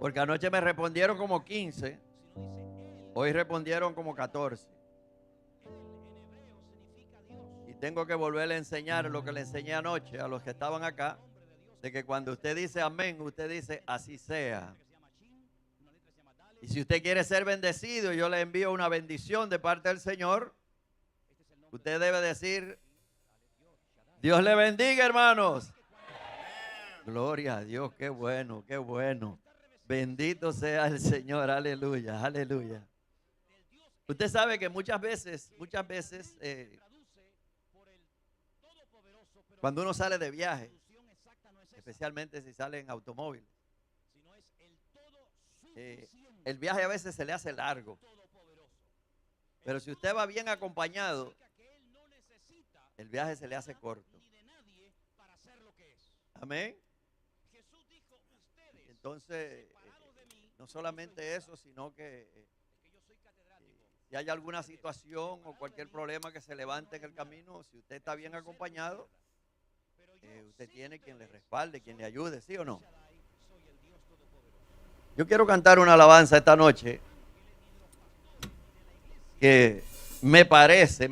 Porque anoche me respondieron como 15, hoy respondieron como 14. Y tengo que volverle a enseñar lo que le enseñé anoche a los que estaban acá, de que cuando usted dice amén, usted dice así sea. Y si usted quiere ser bendecido, yo le envío una bendición de parte del Señor. Usted debe decir, Dios le bendiga, hermanos. Gloria a Dios, qué bueno, qué bueno. Bendito sea el Señor, aleluya, aleluya. Usted sabe que muchas veces, cuando uno sale de viaje, especialmente si sale en automóvil, el viaje a veces se le hace largo. Pero si usted va bien acompañado, el viaje se le hace corto. Amén. Entonces, no solamente eso, sino que si hay alguna situación o cualquier problema que se levante en el camino, si usted está bien acompañado, usted tiene quien le respalde, quien le ayude, ¿sí o no? Yo quiero cantar una alabanza esta noche que me parece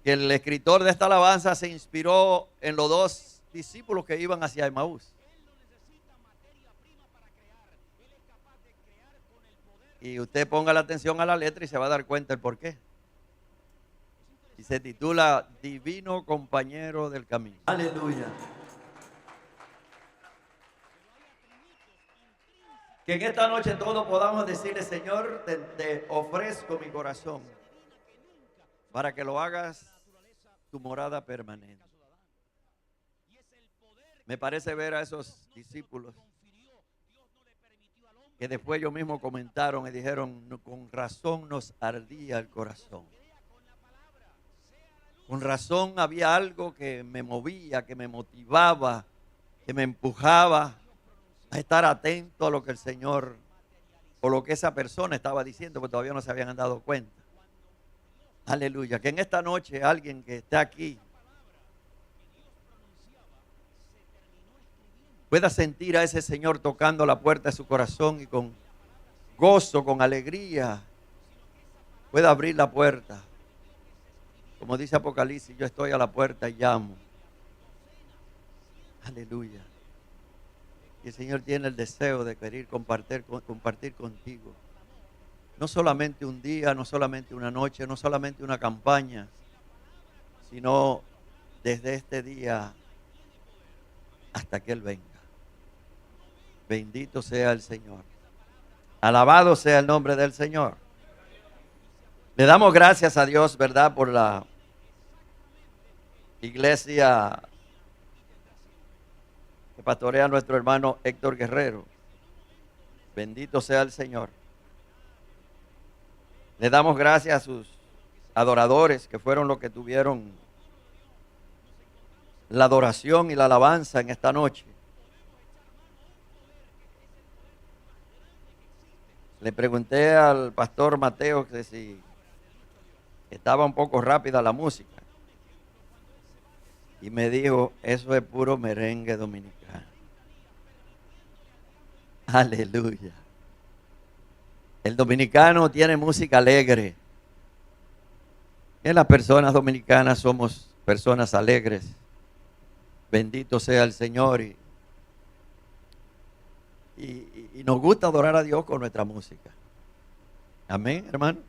que el escritor de esta alabanza se inspiró en los dos discípulos que iban hacia Emaús. Y usted ponga la atención a la letra y se va a dar cuenta el por qué. Y se titula Divino Compañero del Camino. Aleluya. Que en esta noche todos podamos decirle, Señor, te ofrezco mi corazón para que lo hagas tu morada permanente. Me parece ver a esos discípulos que después ellos mismos comentaron y dijeron, con razón nos ardía el corazón. Con razón había algo que me movía, que me motivaba, que me empujaba a estar atento a lo que el Señor o lo que esa persona estaba diciendo, porque todavía no se habían dado cuenta. Aleluya. Que en esta noche alguien que esté aquí pueda sentir a ese Señor tocando la puerta de su corazón y con gozo, con alegría, pueda abrir la puerta. Como dice Apocalipsis, yo estoy a la puerta y llamo. Aleluya. Y el Señor tiene el deseo de querer compartir contigo. No solamente un día, no solamente una noche, no solamente una campaña, sino desde este día hasta que Él venga. Bendito sea el Señor. Alabado sea el nombre del Señor. Le damos gracias a Dios, ¿verdad?, por la iglesia que pastorea a nuestro hermano Héctor Guerrero. Bendito sea el Señor. Le damos gracias a sus adoradores que fueron los que tuvieron la adoración y la alabanza en esta noche. Le pregunté al pastor Mateo que si estaba un poco rápida la música. Y me dijo, eso es puro merengue dominicano. Aleluya. El dominicano tiene música alegre. Y las personas dominicanas somos personas alegres. Bendito sea el Señor. Y nos gusta adorar a Dios con nuestra música. Amén, hermano.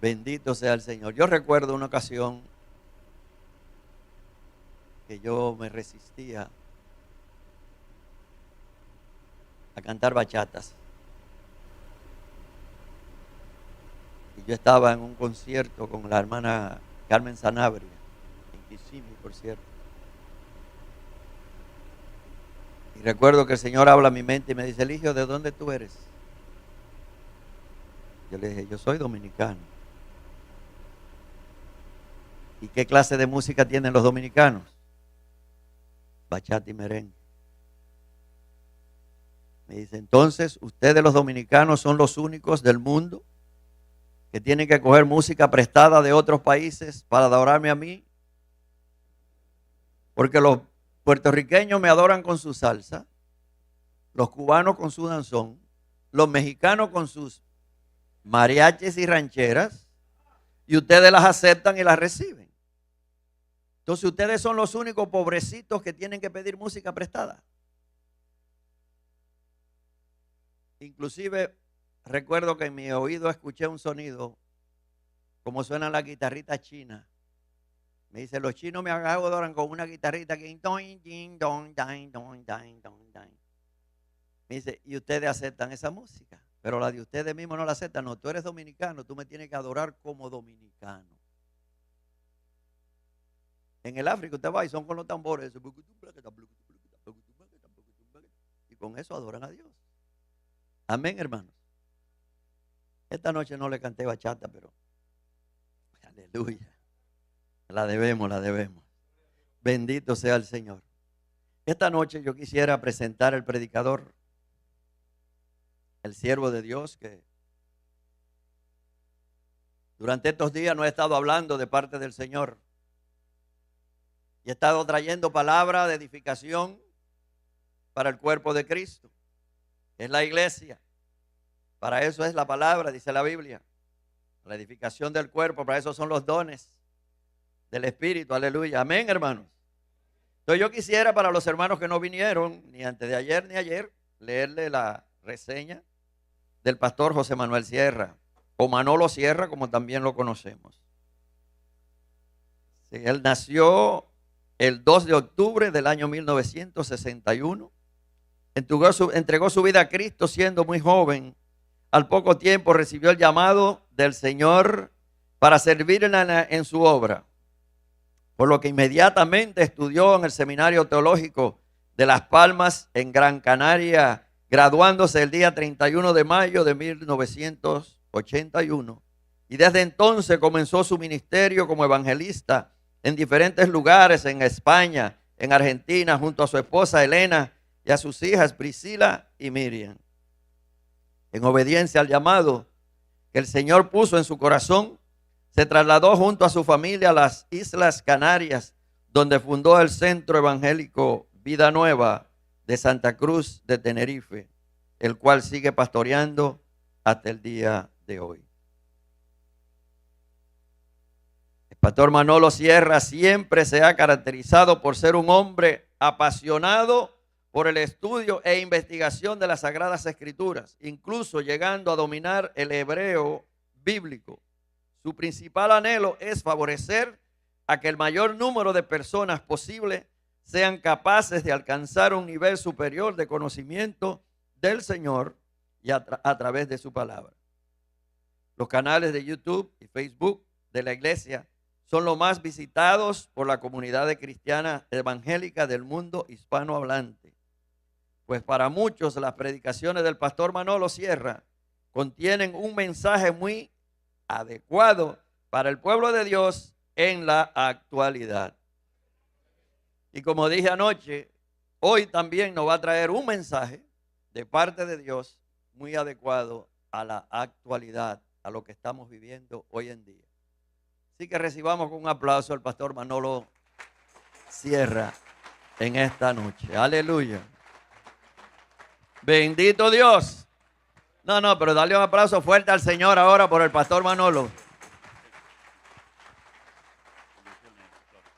Bendito sea el Señor. Yo recuerdo una ocasión que yo me resistía a cantar bachatas. Y yo estaba en un concierto con la hermana Carmen Sanabria, en Kissimmee, por cierto. Y recuerdo que el Señor habla a mi mente y me dice, Eligio, ¿de dónde tú eres? Yo le dije, yo soy dominicano. ¿Y qué clase de música tienen los dominicanos? Bachata y merengue. Me dice, entonces, ustedes los dominicanos son los únicos del mundo que tienen que coger música prestada de otros países para adorarme a mí. Porque puertorriqueños me adoran con su salsa, los cubanos con su danzón, los mexicanos con sus mariachis y rancheras, y ustedes las aceptan y las reciben. Entonces ustedes son los únicos pobrecitos que tienen que pedir música prestada. Inclusive recuerdo que en mi oído escuché un sonido como suenan las guitarritas chinas. Me dice, los chinos me adoran con una guitarrita que me dice, y ustedes aceptan esa música, pero la de ustedes mismos no la aceptan. No, tú eres dominicano, tú me tienes que adorar como dominicano. En el África usted va y son con los tambores, y con eso adoran a Dios. Amén, hermanos. Esta noche no le canté bachata, pero aleluya. La debemos, la debemos. Bendito sea el Señor. Esta noche yo quisiera presentar al predicador, el siervo de Dios, que durante estos días no he estado hablando de parte del Señor. Y he estado trayendo palabra de edificación para el cuerpo de Cristo. Es la iglesia. Para eso es la palabra, dice la Biblia. La edificación del cuerpo, para eso son los dones del Espíritu. Aleluya. Amén, hermanos. Entonces yo quisiera, para los hermanos que no vinieron, ni antes de ayer ni ayer, leerle la reseña del pastor José Manuel Sierra, o Manolo Sierra, como también lo conocemos. Sí, él nació el 2 de octubre del año 1961. Entregó su vida a Cristo siendo muy joven. Al poco tiempo recibió el llamado del Señor para servir en su obra, por lo que inmediatamente estudió en el Seminario Teológico de Las Palmas en Gran Canaria, graduándose el día 31 de mayo de 1981. Y desde entonces comenzó su ministerio como evangelista en diferentes lugares, en España, en Argentina, junto a su esposa Elena y a sus hijas Priscila y Miriam. En obediencia al llamado que el Señor puso en su corazón, se trasladó junto a su familia a las Islas Canarias, donde fundó el Centro Evangélico Vida Nueva de Santa Cruz de Tenerife, el cual sigue pastoreando hasta el día de hoy. El pastor Manolo Sierra siempre se ha caracterizado por ser un hombre apasionado por el estudio e investigación de las Sagradas Escrituras, incluso llegando a dominar el hebreo bíblico. Su principal anhelo es favorecer a que el mayor número de personas posible sean capaces de alcanzar un nivel superior de conocimiento del Señor y a través de su palabra. Los canales de YouTube y Facebook de la iglesia son los más visitados por la comunidad cristiana evangélica del mundo hispanohablante. Pues para muchos las predicaciones del pastor Manolo Sierra contienen un mensaje muy adecuado para el pueblo de Dios en la actualidad. Y como dije anoche, hoy también nos va a traer un mensaje de parte de Dios muy adecuado a la actualidad, a lo que estamos viviendo hoy en día. Así que recibamos con un aplauso al pastor Manolo Sierra en esta noche. Aleluya. Bendito Dios. No, pero dale un aplauso fuerte al Señor ahora por el pastor Manolo.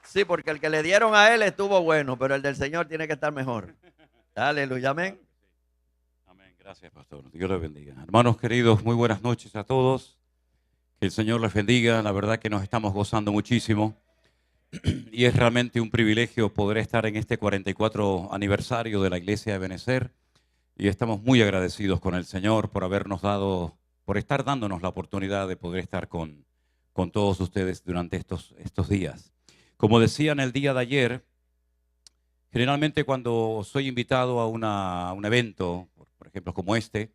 Sí, porque el que le dieron a él estuvo bueno, pero el del Señor tiene que estar mejor. Aleluya, amén. Amén, gracias pastor, Dios les bendiga. Hermanos queridos, muy buenas noches a todos. Que el Señor les bendiga, la verdad que nos estamos gozando muchísimo. Y es realmente un privilegio poder estar en este 44 aniversario de la Iglesia de Benecer. Y estamos muy agradecidos con el Señor por estar dándonos la oportunidad de poder estar con todos ustedes durante estos días. Como decía en el día de ayer, generalmente cuando soy invitado a un evento, por ejemplo como este,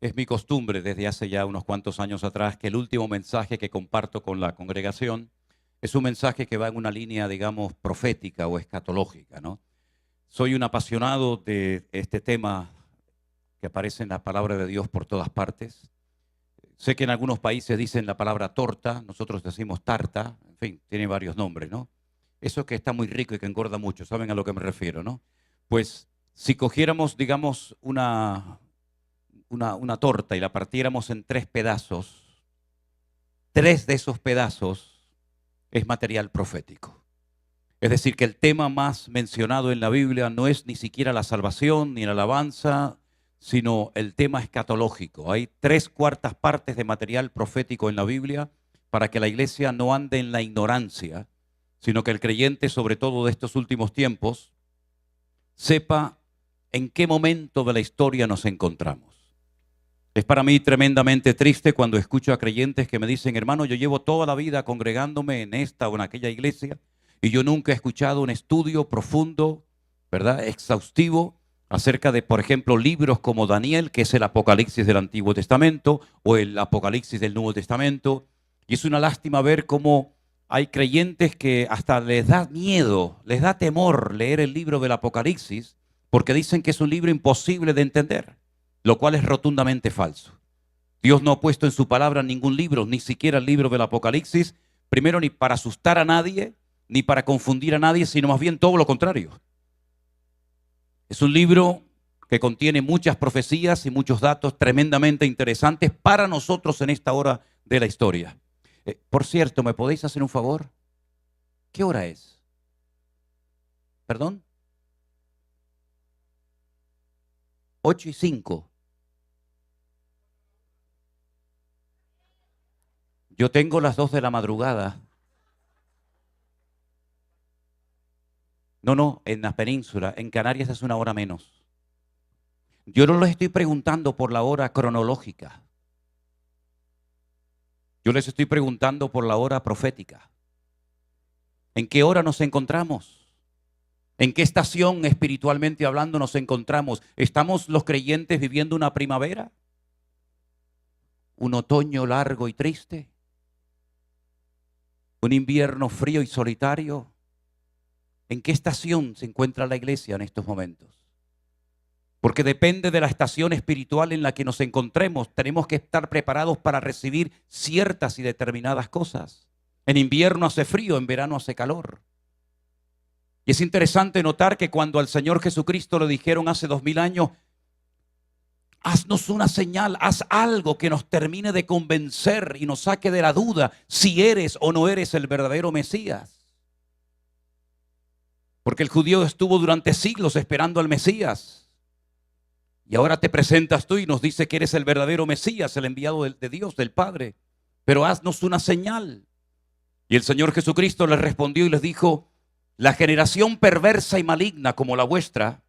es mi costumbre desde hace ya unos cuantos años atrás que el último mensaje que comparto con la congregación es un mensaje que va en una línea, digamos, profética o escatológica, ¿no? Soy un apasionado de este tema que aparece en la palabra de Dios por todas partes. Sé que en algunos países dicen la palabra torta, nosotros decimos tarta, en fin, tiene varios nombres, ¿no? eso que está muy rico y que engorda mucho, ¿saben a lo que me refiero, no? Pues si cogiéramos, digamos, una torta y la partiéramos en 3 pedazos, 3 de esos pedazos es material profético. Es decir, que el tema más mencionado en la Biblia no es ni siquiera la salvación ni la alabanza, sino el tema escatológico. Hay 3/4 partes de material profético en la Biblia para que la iglesia no ande en la ignorancia, sino que el creyente, sobre todo de estos últimos tiempos, sepa en qué momento de la historia nos encontramos. Es para mí tremendamente triste cuando escucho a creyentes que me dicen, hermano, yo llevo toda la vida congregándome en esta o en aquella iglesia y yo nunca he escuchado un estudio profundo, ¿verdad?, exhaustivo acerca de, por ejemplo, libros como Daniel, que es el Apocalipsis del Antiguo Testamento, o el Apocalipsis del Nuevo Testamento. Y es una lástima ver cómo hay creyentes que hasta les da miedo, les da temor leer el libro del Apocalipsis, porque dicen que es un libro imposible de entender, lo cual es rotundamente falso. Dios no ha puesto en su palabra ningún libro, ni siquiera el libro del Apocalipsis, primero ni para asustar a nadie, ni para confundir a nadie, sino más bien todo lo contrario. Es un libro que contiene muchas profecías y muchos datos tremendamente interesantes para nosotros en esta hora de la historia. Por cierto, ¿me podéis hacer un favor? ¿Qué hora es? ¿Perdón? 8:05. Yo tengo las 2 de la madrugada. No, en la península, en Canarias es 1 hora menos. Yo no les estoy preguntando por la hora cronológica. Yo les estoy preguntando por la hora profética. ¿En qué hora nos encontramos? ¿En qué estación espiritualmente hablando nos encontramos? ¿Estamos los creyentes viviendo una primavera? ¿Un otoño largo y triste? ¿Un invierno frío y solitario? ¿En qué estación se encuentra la iglesia en estos momentos? Porque depende de la estación espiritual en la que nos encontremos. Tenemos que estar preparados para recibir ciertas y determinadas cosas. En invierno hace frío, en verano hace calor. Y es interesante notar que cuando al Señor Jesucristo le dijeron hace 2000 años, haznos una señal, haz algo que nos termine de convencer y nos saque de la duda si eres o no eres el verdadero Mesías. Porque el judío estuvo durante siglos esperando al Mesías. Y ahora te presentas tú y nos dice que eres el verdadero Mesías, el enviado de Dios, del Padre. Pero haznos una señal. Y el Señor Jesucristo les respondió y les dijo, la generación perversa y maligna como la vuestra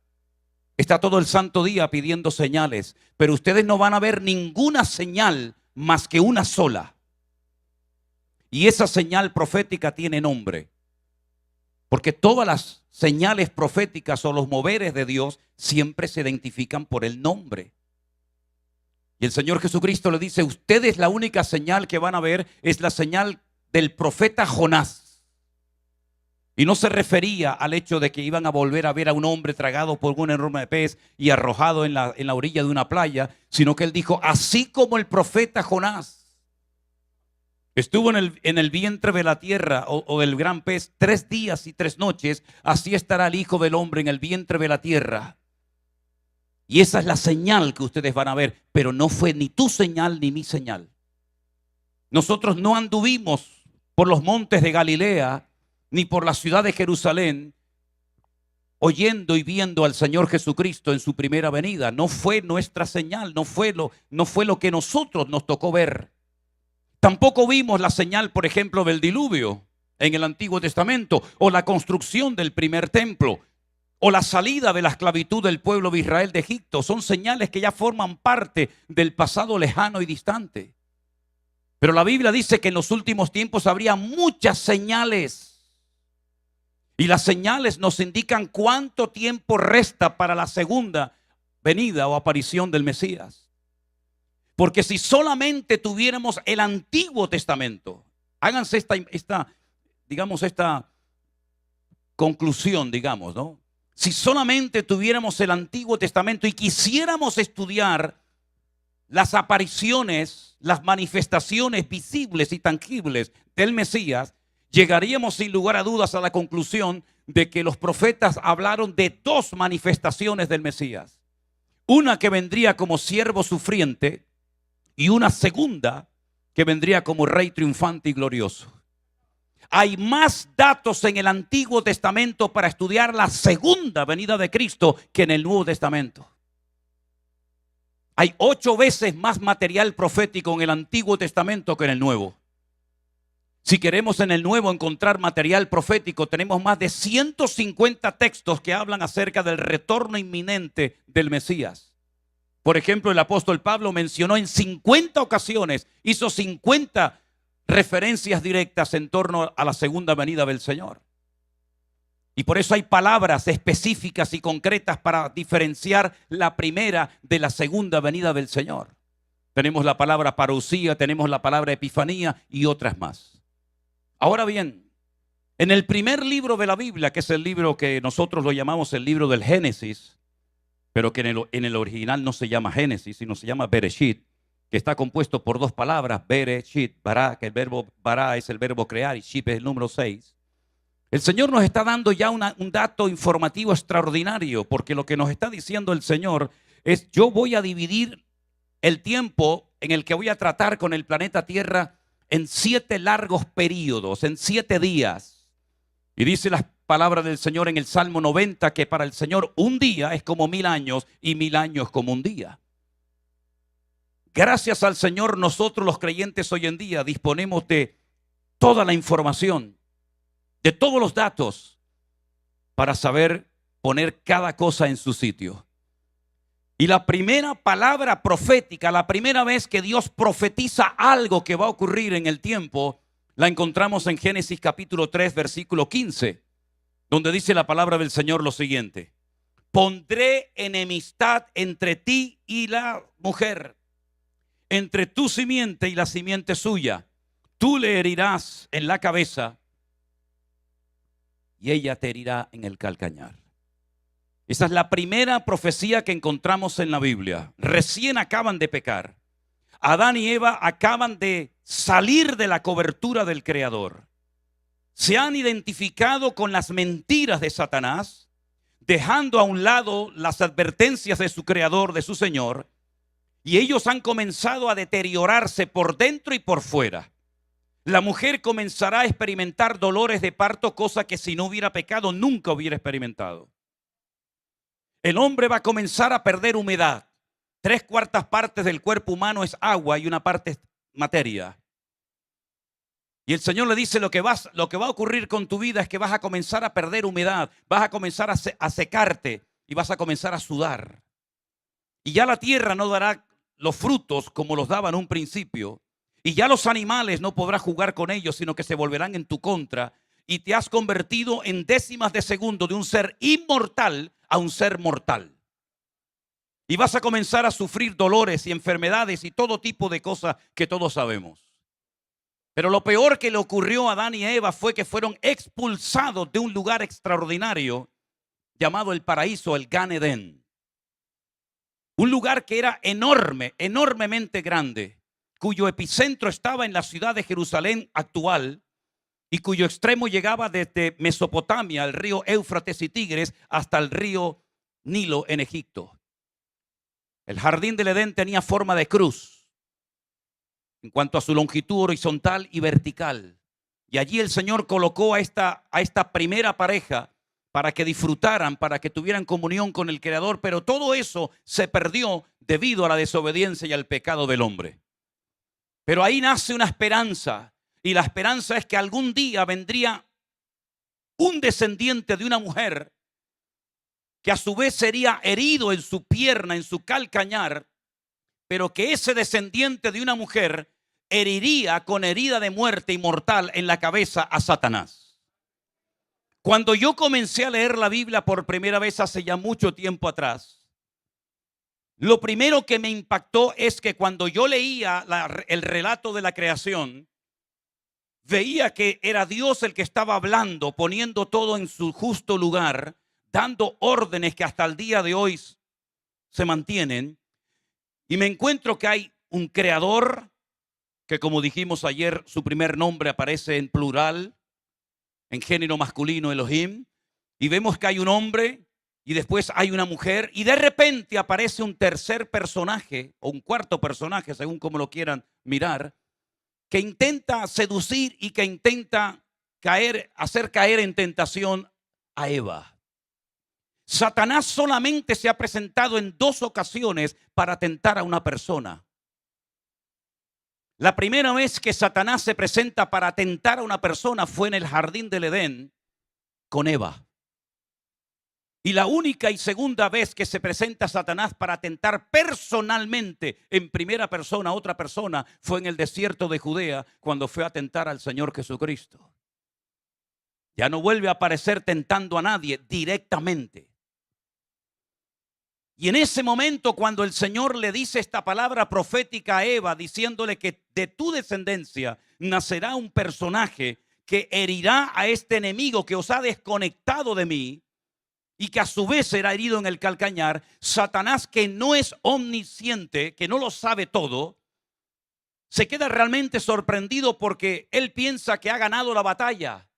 está todo el santo día pidiendo señales, pero ustedes no van a ver ninguna señal más que una sola. Y esa señal profética tiene nombre. Porque todas las señales proféticas o los moveres de Dios siempre se identifican por el nombre. Y el Señor Jesucristo le dice, ustedes la única señal que van a ver es la señal del profeta Jonás. Y no se refería al hecho de que iban a volver a ver a un hombre tragado por un enorme pez y arrojado en la orilla de una playa, sino que él dijo, así como el profeta Jonás estuvo en el vientre de la tierra o del gran pez 3 días y 3 noches, así estará el Hijo del Hombre en el vientre de la tierra. Y esa es la señal que ustedes van a ver, pero no fue ni tu señal ni mi señal. Nosotros no anduvimos por los montes de Galilea ni por la ciudad de Jerusalén oyendo y viendo al Señor Jesucristo en su primera venida. No fue nuestra señal, no fue lo que nosotros nos tocó ver. Tampoco vimos la señal, por ejemplo, del diluvio en el Antiguo Testamento, o la construcción del primer templo, o la salida de la esclavitud del pueblo de Israel de Egipto. Son señales que ya forman parte del pasado lejano y distante. Pero la Biblia dice que en los últimos tiempos habría muchas señales. Y las señales nos indican cuánto tiempo resta para la segunda venida o aparición del Mesías. Porque si solamente tuviéramos el Antiguo Testamento, háganse esta conclusión, digamos, ¿no? Si solamente tuviéramos el Antiguo Testamento y quisiéramos estudiar las apariciones, las manifestaciones visibles y tangibles del Mesías, llegaríamos sin lugar a dudas a la conclusión de que los profetas hablaron de dos manifestaciones del Mesías. Una que vendría como siervo sufriente y una segunda que vendría como rey triunfante y glorioso. Hay más datos en el Antiguo Testamento para estudiar la segunda venida de Cristo que en el Nuevo Testamento. Hay 8 veces más material profético en el Antiguo Testamento que en el Nuevo. Si queremos en el Nuevo encontrar material profético, tenemos más de 150 textos que hablan acerca del retorno inminente del Mesías. Por ejemplo, el apóstol Pablo mencionó en 50 ocasiones, hizo 50 referencias directas en torno a la segunda venida del Señor. Y por eso hay palabras específicas y concretas para diferenciar la primera de la segunda venida del Señor. Tenemos la palabra parousia, tenemos la palabra epifanía y otras más. Ahora bien, en el primer libro de la Biblia, que es el libro que nosotros lo llamamos el libro del Génesis, pero que en el original no se llama Génesis, sino se llama Bereshit, que está compuesto por 2 palabras, Bereshit, bara, que el verbo bara es el verbo crear y shit es el número 6. El Señor nos está dando ya un dato informativo extraordinario, porque lo que nos está diciendo el Señor es: yo voy a dividir el tiempo en el que voy a tratar con el planeta Tierra en 7 largos periodos, en 7 días. Y dice las palabras del Señor en el Salmo 90 que para el Señor un día es como 1000 años y 1000 años como un día. Gracias al Señor, nosotros los creyentes hoy en día disponemos de toda la información, de todos los datos, para saber poner cada cosa en su sitio. Y la primera palabra profética, la primera vez que Dios profetiza algo que va a ocurrir en el tiempo, la encontramos en Génesis capítulo 3, versículo 15, donde dice la palabra del Señor lo siguiente: pondré enemistad entre ti y la mujer, entre tu simiente y la simiente suya. Tú le herirás en la cabeza y ella te herirá en el calcañar. Esa es la primera profecía que encontramos en la Biblia. Recién acaban de pecar. Adán y Eva acaban de salir de la cobertura del Creador. Se han identificado con las mentiras de Satanás, dejando a un lado las advertencias de su Creador, de su Señor, y ellos han comenzado a deteriorarse por dentro y por fuera. La mujer comenzará a experimentar dolores de parto, cosa que si no hubiera pecado nunca hubiera experimentado. El hombre va a comenzar a perder humedad. 3/4 partes del cuerpo humano es agua y 1 parte es materia. Y el Señor le dice: lo que va a ocurrir con tu vida es que vas a comenzar a perder humedad, vas a comenzar a secarte y vas a comenzar a sudar. Y ya la tierra no dará los frutos como los daba en un principio. Y ya los animales no podrás jugar con ellos, sino que se volverán en tu contra. Y te has convertido en décimas de segundo de un ser inmortal a un ser mortal. Y vas a comenzar a sufrir dolores y enfermedades y todo tipo de cosas que todos sabemos. Pero lo peor que le ocurrió a Adán y a Eva fue que fueron expulsados de un lugar extraordinario llamado el paraíso, el Gan Edén. Un lugar que era enorme, enormemente grande, cuyo epicentro estaba en la ciudad de Jerusalén actual y cuyo extremo llegaba desde Mesopotamia, el río Éufrates y Tigres, hasta el río Nilo en Egipto. El jardín del Edén tenía forma de cruz en cuanto a su longitud horizontal y vertical. Y allí el Señor colocó a esta primera pareja para que disfrutaran, para que tuvieran comunión con el Creador, pero todo eso se perdió debido a la desobediencia y al pecado del hombre. Pero ahí nace una esperanza, y la esperanza es que algún día vendría un descendiente de una mujer que a su vez sería herido en su pierna, en su calcañar, pero que ese descendiente de una mujer heriría con herida de muerte y mortal en la cabeza a Satanás. Cuando yo comencé a leer la Biblia por primera vez hace ya mucho tiempo atrás, lo primero que me impactó es que cuando yo leía el relato de la creación, veía que era Dios el que estaba hablando, poniendo todo en su justo lugar, dando órdenes que hasta el día de hoy se mantienen. Y me encuentro que hay un creador, que como dijimos ayer, su primer nombre aparece en plural, en género masculino Elohim, y vemos que hay un hombre y después hay una mujer, y de repente aparece un tercer personaje o un cuarto personaje, según como lo quieran mirar, que intenta seducir y que intenta hacer caer en tentación a Eva. Satanás solamente se ha presentado en 2 ocasiones para tentar a una persona. La primera vez que Satanás se presenta para tentar a una persona fue en el jardín del Edén con Eva. Y la única y segunda vez que se presenta Satanás para tentar personalmente en primera persona a otra persona fue en el desierto de Judea, cuando fue a tentar al Señor Jesucristo. Ya no vuelve a aparecer tentando a nadie directamente. Y en ese momento, cuando el Señor le dice esta palabra profética a Eva, diciéndole que de tu descendencia nacerá un personaje que herirá a este enemigo que os ha desconectado de mí, y que a su vez será herido en el calcañar, Satanás, que no es omnisciente, que no lo sabe todo, se queda realmente sorprendido porque él piensa que ha ganado la batalla.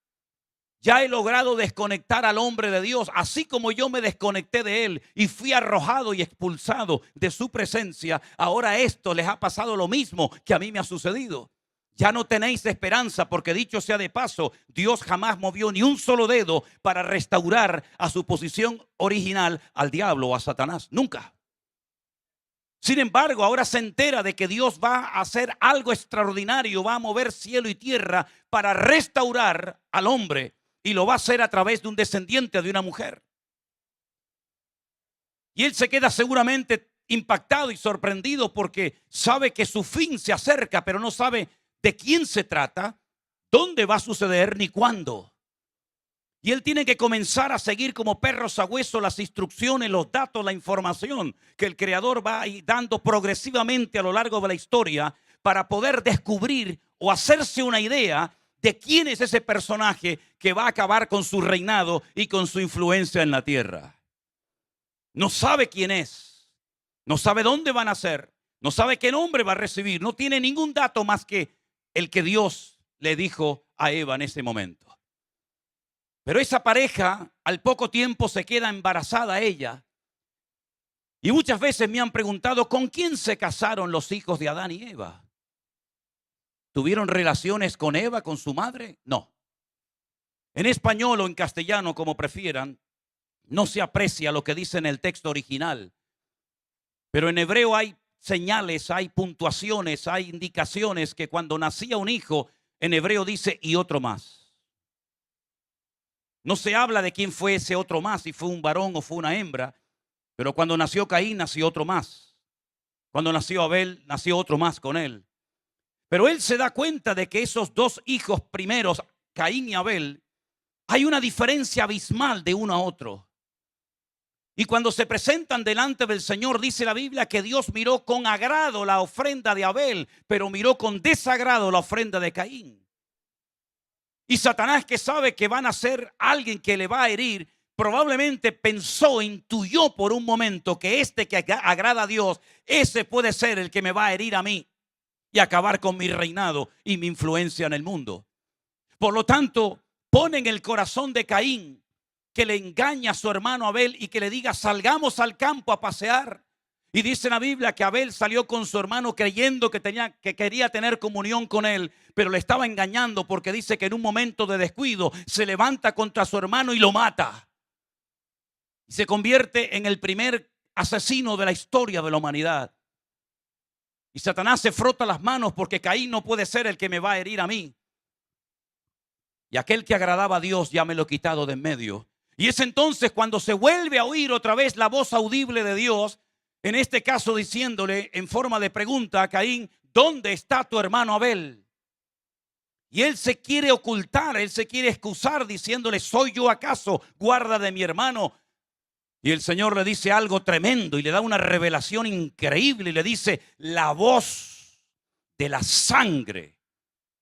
Ya he logrado desconectar al hombre de Dios, así como yo me desconecté de él y fui arrojado y expulsado de su presencia. Ahora a esto les ha pasado lo mismo que a mí me ha sucedido. Ya no tenéis esperanza, porque dicho sea de paso, Dios jamás movió ni un solo dedo para restaurar a su posición original al diablo o a Satanás. Nunca. Sin embargo, ahora se entera de que Dios va a hacer algo extraordinario, va a mover cielo y tierra para restaurar al hombre, y lo va a hacer a través de un descendiente de una mujer. Y él se queda seguramente impactado y sorprendido porque sabe que su fin se acerca, pero no sabe de quién se trata, dónde va a suceder ni cuándo. Y él tiene que comenzar a seguir como perro sabueso las instrucciones, los datos, la información que el Creador va dando progresivamente a lo largo de la historia para poder descubrir o hacerse una idea de quién es ese personaje que va a acabar con su reinado y con su influencia en la tierra. No sabe quién es, no sabe dónde van a nacer, no sabe qué nombre va a recibir, no tiene ningún dato más que el que Dios le dijo a Eva en ese momento. Pero esa pareja al poco tiempo se queda embarazada ella. Y muchas veces me han preguntado, ¿con quién se casaron los hijos de Adán y Eva? ¿Tuvieron relaciones con Eva, con su madre? No. En español o en castellano, como prefieran, no se aprecia lo que dice en el texto original. Pero en hebreo hay señales, hay puntuaciones, hay indicaciones que cuando nacía un hijo, en hebreo dice y otro más. No se habla de quién fue ese otro más, si fue un varón o fue una hembra, pero cuando nació Caín, nació otro más. Cuando nació Abel, nació otro más con él. Pero él se da cuenta de que esos 2 hijos primeros, Caín y Abel, hay una diferencia abismal de uno a otro. Y cuando se presentan delante del Señor, dice la Biblia que Dios miró con agrado la ofrenda de Abel, pero miró con desagrado la ofrenda de Caín. Y Satanás, que sabe que van a ser alguien que le va a herir, probablemente pensó, intuyó por un momento que este que agrada a Dios, ese puede ser el que me va a herir a mí y acabar con mi reinado y mi influencia en el mundo. Por lo tanto, pone en el corazón de Caín que le engaña a su hermano Abel y que le diga, salgamos al campo a pasear. Y dice la Biblia que Abel salió con su hermano creyendo que quería tener comunión con él, pero le estaba engañando, porque dice que en un momento de descuido se levanta contra su hermano y lo mata. Y se convierte en el primer asesino de la historia de la humanidad. Y Satanás se frota las manos porque Caín no puede ser el que me va a herir a mí. Y aquel que agradaba a Dios ya me lo he quitado de en medio. Y es entonces cuando se vuelve a oír otra vez la voz audible de Dios, en este caso diciéndole en forma de pregunta a Caín, ¿dónde está tu hermano Abel? Y él se quiere ocultar, él se quiere excusar diciéndole, ¿soy yo acaso guarda de mi hermano? Y el Señor le dice algo tremendo y le da una revelación increíble y le dice, la voz de la sangre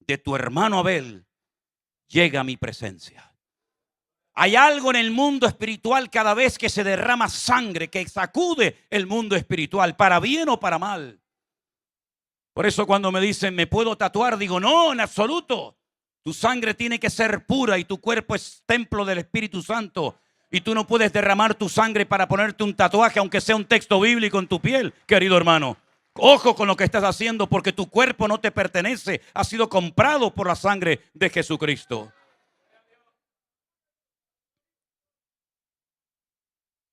de tu hermano Abel llega a mi presencia. Hay algo en el mundo espiritual cada vez que se derrama sangre, que sacude el mundo espiritual, para bien o para mal. Por eso cuando me dicen, ¿me puedo tatuar? Digo, no, en absoluto. Tu sangre tiene que ser pura y tu cuerpo es templo del Espíritu Santo. Y tú no puedes derramar tu sangre para ponerte un tatuaje, aunque sea un texto bíblico en tu piel, querido hermano. Ojo con lo que estás haciendo, porque tu cuerpo no te pertenece. Ha sido comprado por la sangre de Jesucristo.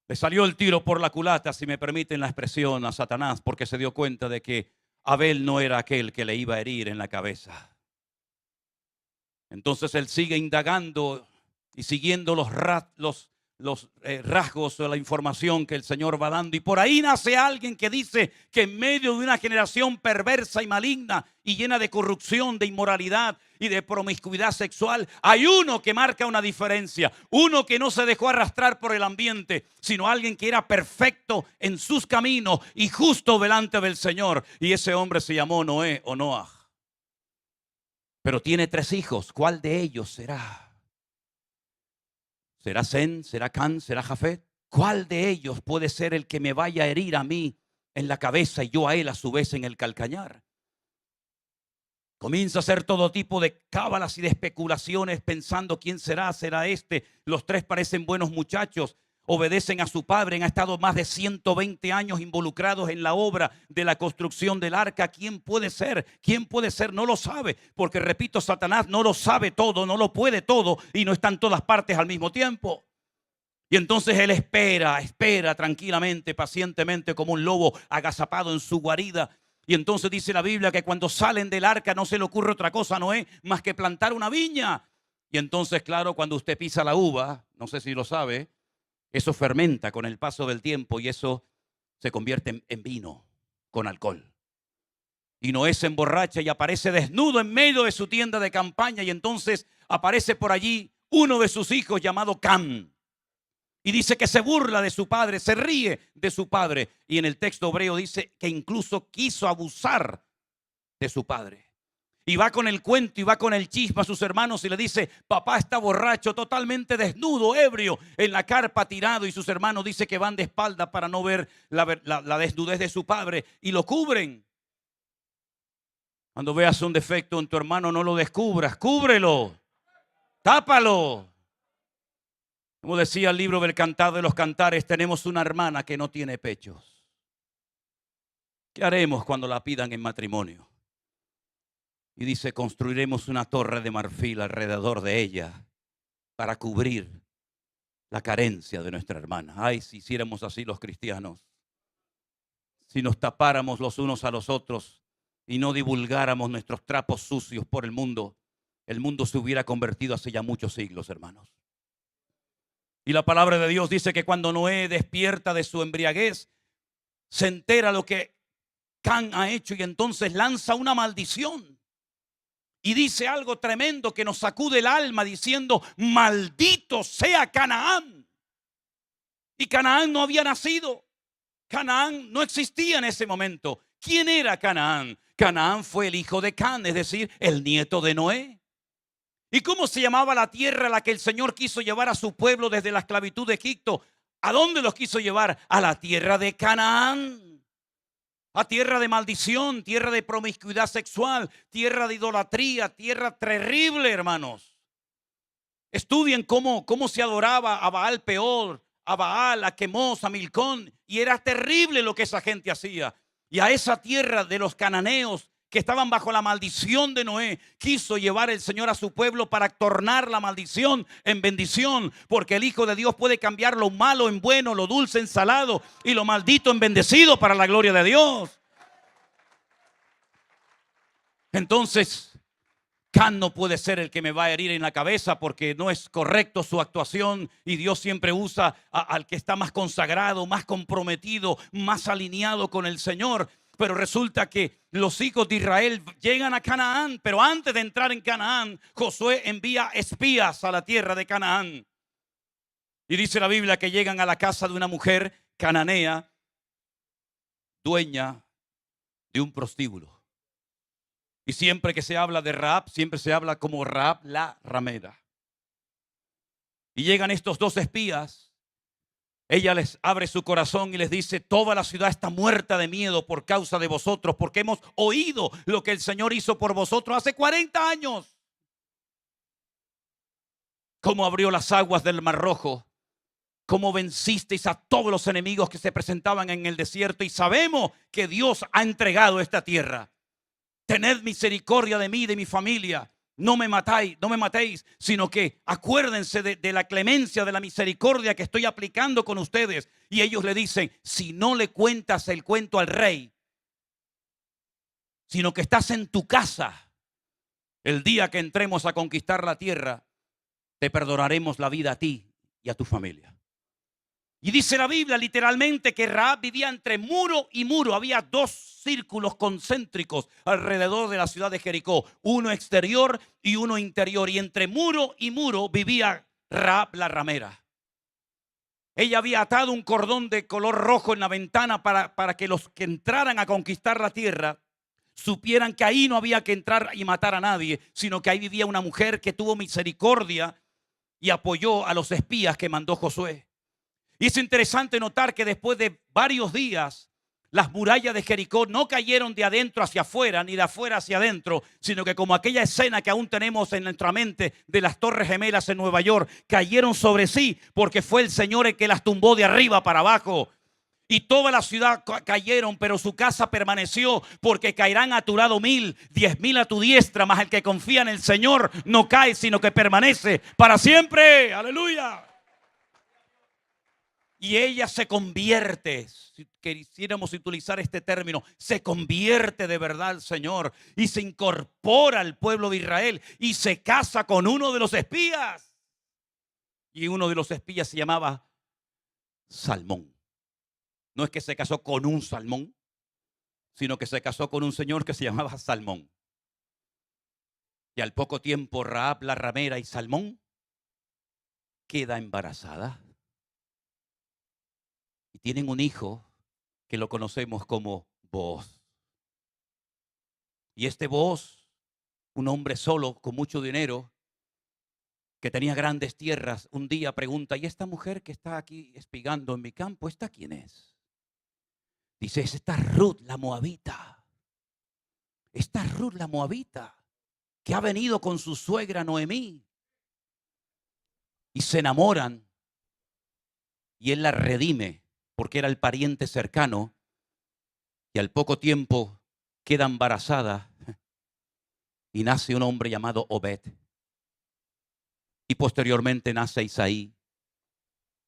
Le salió el tiro por la culata, si me permiten la expresión, a Satanás, porque se dio cuenta de que Abel no era aquel que le iba a herir en la cabeza. Entonces él sigue indagando y siguiendo los rasgos o la información que el Señor va dando. Y por ahí nace alguien que dice que en medio de una generación perversa y maligna y llena de corrupción, de inmoralidad y de promiscuidad sexual, hay uno que marca una diferencia. Uno que no se dejó arrastrar por el ambiente, sino alguien que era perfecto en sus caminos y justo delante del Señor. Y ese hombre se llamó Noé o Noah. Pero tiene 3 hijos. ¿Cuál de ellos será? ¿Será Sem? ¿Será Can? ¿Será Jafet? ¿Cuál de ellos puede ser el que me vaya a herir a mí en la cabeza y yo a él a su vez en el calcañar? Comienza a hacer todo tipo de cábalas y de especulaciones pensando quién será, será este. Los 3 parecen buenos muchachos, obedecen a su padre, han estado más de 120 años involucrados en la obra de la construcción del arca. ¿Quién puede ser? ¿Quién puede ser? No lo sabe, porque repito, Satanás no lo sabe todo, no lo puede todo y no está en todas partes al mismo tiempo. Y entonces él espera tranquilamente, pacientemente, como un lobo agazapado en su guarida. Y entonces dice la Biblia que cuando salen del arca no se le ocurre otra cosa a Noé más que plantar una viña. Y entonces, claro, cuando usted pisa la uva, no sé si lo sabe, eso fermenta con el paso del tiempo y eso se convierte en vino con alcohol. Y Noé se emborracha y aparece desnudo en medio de su tienda de campaña. Y entonces aparece por allí uno de sus hijos llamado Cam. Y dice que se burla de su padre, se ríe de su padre. Y en el texto hebreo dice que incluso quiso abusar de su padre. Y va con el cuento y va con el chisme a sus hermanos y le dice: papá está borracho, totalmente desnudo, ebrio, en la carpa tirado. Y sus hermanos dice que van de espalda para no ver la desnudez de su padre y lo cubren. Cuando veas un defecto en tu hermano, no lo descubras, cúbrelo, tápalo. Como decía el libro del Cantar de los Cantares, tenemos una hermana que no tiene pechos. ¿Qué haremos cuando la pidan en matrimonio? Y dice: construiremos una torre de marfil alrededor de ella para cubrir la carencia de nuestra hermana. Ay, si hiciéramos así los cristianos, si nos tapáramos los unos a los otros y no divulgáramos nuestros trapos sucios por el mundo se hubiera convertido hace ya muchos siglos, hermanos. Y la palabra de Dios dice que cuando Noé despierta de su embriaguez, se entera lo que Can ha hecho y entonces lanza una maldición. Y dice algo tremendo que nos sacude el alma diciendo: maldito sea Canaán. Y Canaán no había nacido. Canaán no existía en ese momento. ¿Quién era Canaán? Canaán fue el hijo de Can, es decir, el nieto de Noé. ¿Y cómo se llamaba la tierra a la que el Señor quiso llevar a su pueblo desde la esclavitud de Egipto? ¿A dónde los quiso llevar? A la tierra de Canaán. A tierra de maldición, tierra de promiscuidad sexual, tierra de idolatría, tierra terrible, hermanos. Estudien cómo se adoraba a Baal Peor, a Baal, a Quemos, a Milcón. Y era terrible lo que esa gente hacía. Y a esa tierra de los cananeos que estaban bajo la maldición de Noé, quiso llevar el Señor a su pueblo para tornar la maldición en bendición, porque el Hijo de Dios puede cambiar lo malo en bueno, lo dulce en salado y lo maldito en bendecido para la gloria de Dios. Entonces, Can no puede ser el que me va a herir en la cabeza, porque no es correcto su actuación, y Dios siempre usa al que está más consagrado, más comprometido, más alineado con el Señor. Pero resulta que los hijos de Israel llegan a Canaán, pero antes de entrar en Canaán, Josué envía espías a la tierra de Canaán. Y dice la Biblia que llegan a la casa de una mujer cananea, dueña de un prostíbulo. Y siempre que se habla de Rahab, siempre se habla como Rahab la ramera. Y llegan estos 2 espías. Ella les abre su corazón y les dice: toda la ciudad está muerta de miedo por causa de vosotros, porque hemos oído lo que el Señor hizo por vosotros hace 40 años. cómo abrió las aguas del Mar Rojo, cómo vencisteis a todos los enemigos que se presentaban en el desierto. Y sabemos que Dios ha entregado esta tierra. Tened misericordia de mí, de mi familia. No me matéis, sino que acuérdense de la clemencia, de la misericordia que estoy aplicando con ustedes. Y ellos le dicen, si no le cuentas el cuento al rey, sino que estás en tu casa, el día que entremos a conquistar la tierra, te perdonaremos la vida a ti y a tu familia. Y dice la Biblia literalmente que Rahab vivía entre muro y muro. Había 2 círculos concéntricos alrededor de la ciudad de Jericó. Uno exterior y uno interior. Y entre muro y muro vivía Rahab la ramera. Ella había atado un cordón de color rojo en la ventana para que los que entraran a conquistar la tierra supieran que ahí no había que entrar y matar a nadie, sino que ahí vivía una mujer que tuvo misericordia y apoyó a los espías que mandó Josué. Y es interesante notar que después de varios días, las murallas de Jericó no cayeron de adentro hacia afuera, ni de afuera hacia adentro, sino que como aquella escena que aún tenemos en nuestra mente de las Torres Gemelas en Nueva York, cayeron sobre sí, porque fue el Señor el que las tumbó de arriba para abajo. Y toda la ciudad cayeron, pero su casa permaneció, porque caerán a tu lado 1000, 10,000 a tu diestra, mas el que confía en el Señor no cae, sino que permanece para siempre. ¡Aleluya! Y ella se convierte, si quisiéramos utilizar este término, se convierte de verdad al Señor y se incorpora al pueblo de Israel y se casa con uno de los espías. Y uno de los espías se llamaba Salmón. No es que se casó con un salmón, sino que se casó con un señor que se llamaba Salmón. Y al poco tiempo Rahab la ramera y Salmón queda embarazada. Y tienen un hijo que lo conocemos como Booz. Y este Booz, un hombre solo con mucho dinero, que tenía grandes tierras, un día pregunta, ¿y esta mujer que está aquí espigando en mi campo, esta quién es? Dice, esta Ruth la moabita. Esta Ruth la moabita, que ha venido con su suegra Noemí. Y se enamoran. Y él la redime, porque era el pariente cercano, y al poco tiempo queda embarazada y nace un hombre llamado Obed. Y posteriormente nace Isaí,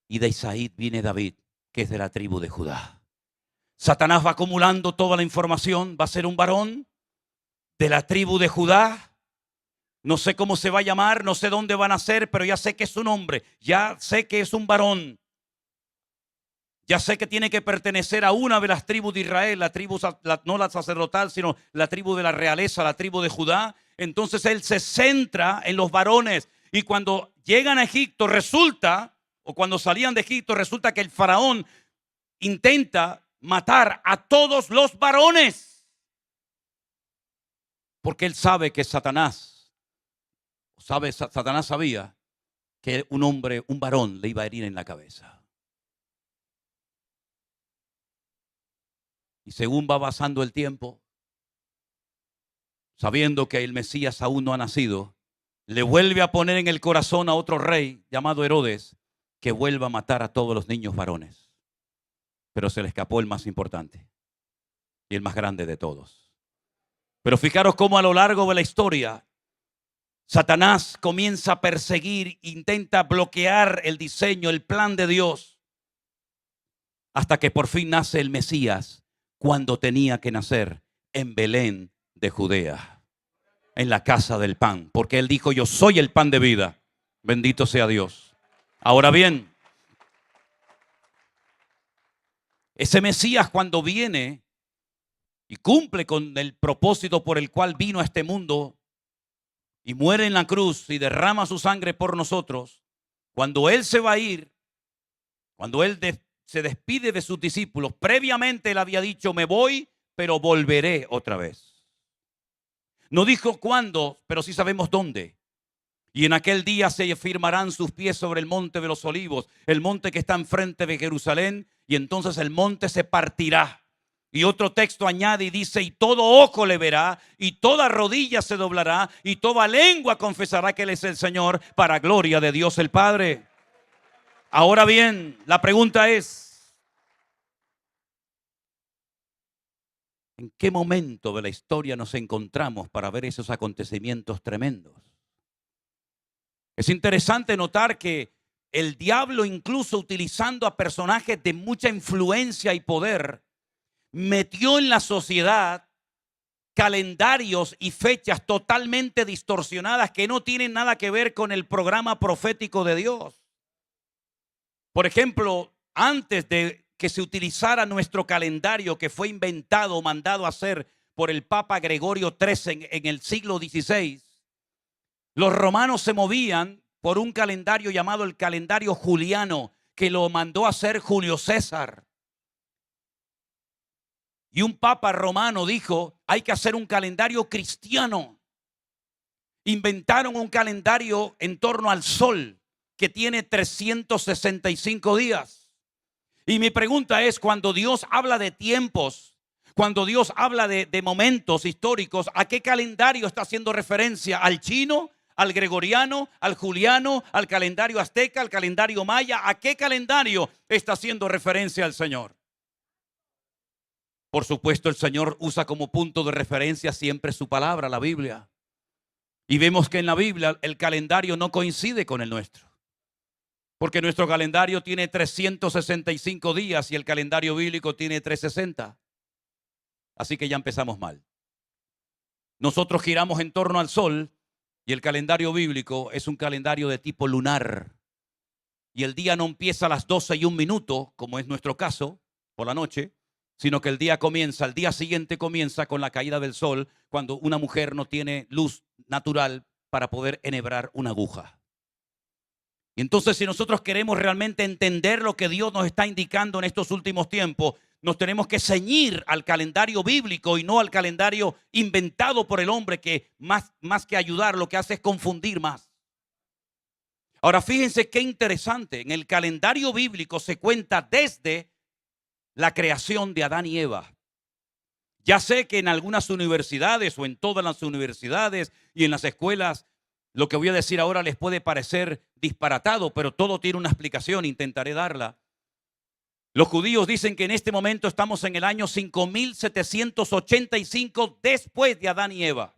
y de Isaí viene David, que es de la tribu de Judá. Satanás va acumulando toda la información, va a ser un varón de la tribu de Judá. No sé cómo se va a llamar, no sé dónde van a nacer, pero ya sé que es un hombre, ya sé que es un varón. Ya sé que tiene que pertenecer a una de las tribus de Israel, la tribu, no la sacerdotal, sino la tribu de la realeza, la tribu de Judá. Entonces él se centra en los varones. Y cuando llegan a Egipto resulta, o cuando salían de Egipto, resulta que el faraón intenta matar a todos los varones. Porque él sabe que Satanás sabía que un hombre, un varón, le iba a herir en la cabeza. Y según va pasando el tiempo, sabiendo que el Mesías aún no ha nacido, le vuelve a poner en el corazón a otro rey llamado Herodes que vuelva a matar a todos los niños varones. Pero se le escapó el más importante y el más grande de todos. Pero fijaros cómo a lo largo de la historia Satanás comienza a perseguir, intenta bloquear el diseño, el plan de Dios, hasta que por fin nace el Mesías, cuando tenía que nacer en Belén de Judea, en la casa del pan, porque él dijo, yo soy el pan de vida, bendito sea Dios. Ahora bien, ese Mesías cuando viene y cumple con el propósito por el cual vino a este mundo y muere en la cruz y derrama su sangre por nosotros, cuando él se va a ir, cuando él se despide de sus discípulos, previamente él había dicho, me voy, pero volveré otra vez. No dijo cuándo, pero sí sabemos dónde. Y en aquel día se firmarán sus pies sobre el monte de los olivos, el monte que está enfrente de Jerusalén, y entonces el monte se partirá. Y otro texto añade y dice, y todo ojo le verá, y toda rodilla se doblará, y toda lengua confesará que Él es el Señor, para gloria de Dios el Padre. Ahora bien, la pregunta es, ¿en qué momento de la historia nos encontramos para ver esos acontecimientos tremendos? Es interesante notar que el diablo, incluso utilizando a personajes de mucha influencia y poder, metió en la sociedad calendarios y fechas totalmente distorsionadas que no tienen nada que ver con el programa profético de Dios. Por ejemplo, antes de que se utilizara nuestro calendario, que fue inventado o mandado a hacer por el Papa Gregorio XIII en el siglo XVI, los romanos se movían por un calendario llamado el calendario juliano, que lo mandó a hacer Julio César. Y un papa romano dijo, hay que hacer un calendario cristiano. Inventaron un calendario en torno al sol que tiene 365 días. Y mi pregunta es, cuando Dios habla de tiempos, cuando Dios habla de momentos históricos, ¿a qué calendario está haciendo referencia? ¿Al chino? ¿Al gregoriano? ¿Al juliano? ¿Al calendario azteca? ¿Al calendario maya? ¿A qué calendario está haciendo referencia el Señor? Por supuesto, el Señor usa como punto de referencia siempre su palabra, la Biblia. Y vemos que en la Biblia el calendario no coincide con el nuestro. Porque nuestro calendario tiene 365 días y el calendario bíblico tiene 360. Así que ya empezamos mal. Nosotros giramos en torno al sol y el calendario bíblico es un calendario de tipo lunar. Y el día no empieza a las 12:01, como es nuestro caso, por la noche, sino que el día siguiente comienza con la caída del sol, cuando una mujer no tiene luz natural para poder enhebrar una aguja. Y entonces, si nosotros queremos realmente entender lo que Dios nos está indicando en estos últimos tiempos, nos tenemos que ceñir al calendario bíblico y no al calendario inventado por el hombre, que más que ayudar, lo que hace es confundir más. Ahora, fíjense qué interesante. En el calendario bíblico se cuenta desde la creación de Adán y Eva. Ya sé que en algunas universidades o en todas las universidades y en las escuelas, lo que voy a decir ahora les puede parecer disparatado, pero todo tiene una explicación, intentaré darla. Los judíos dicen que en este momento estamos en el año 5785 después de Adán y Eva.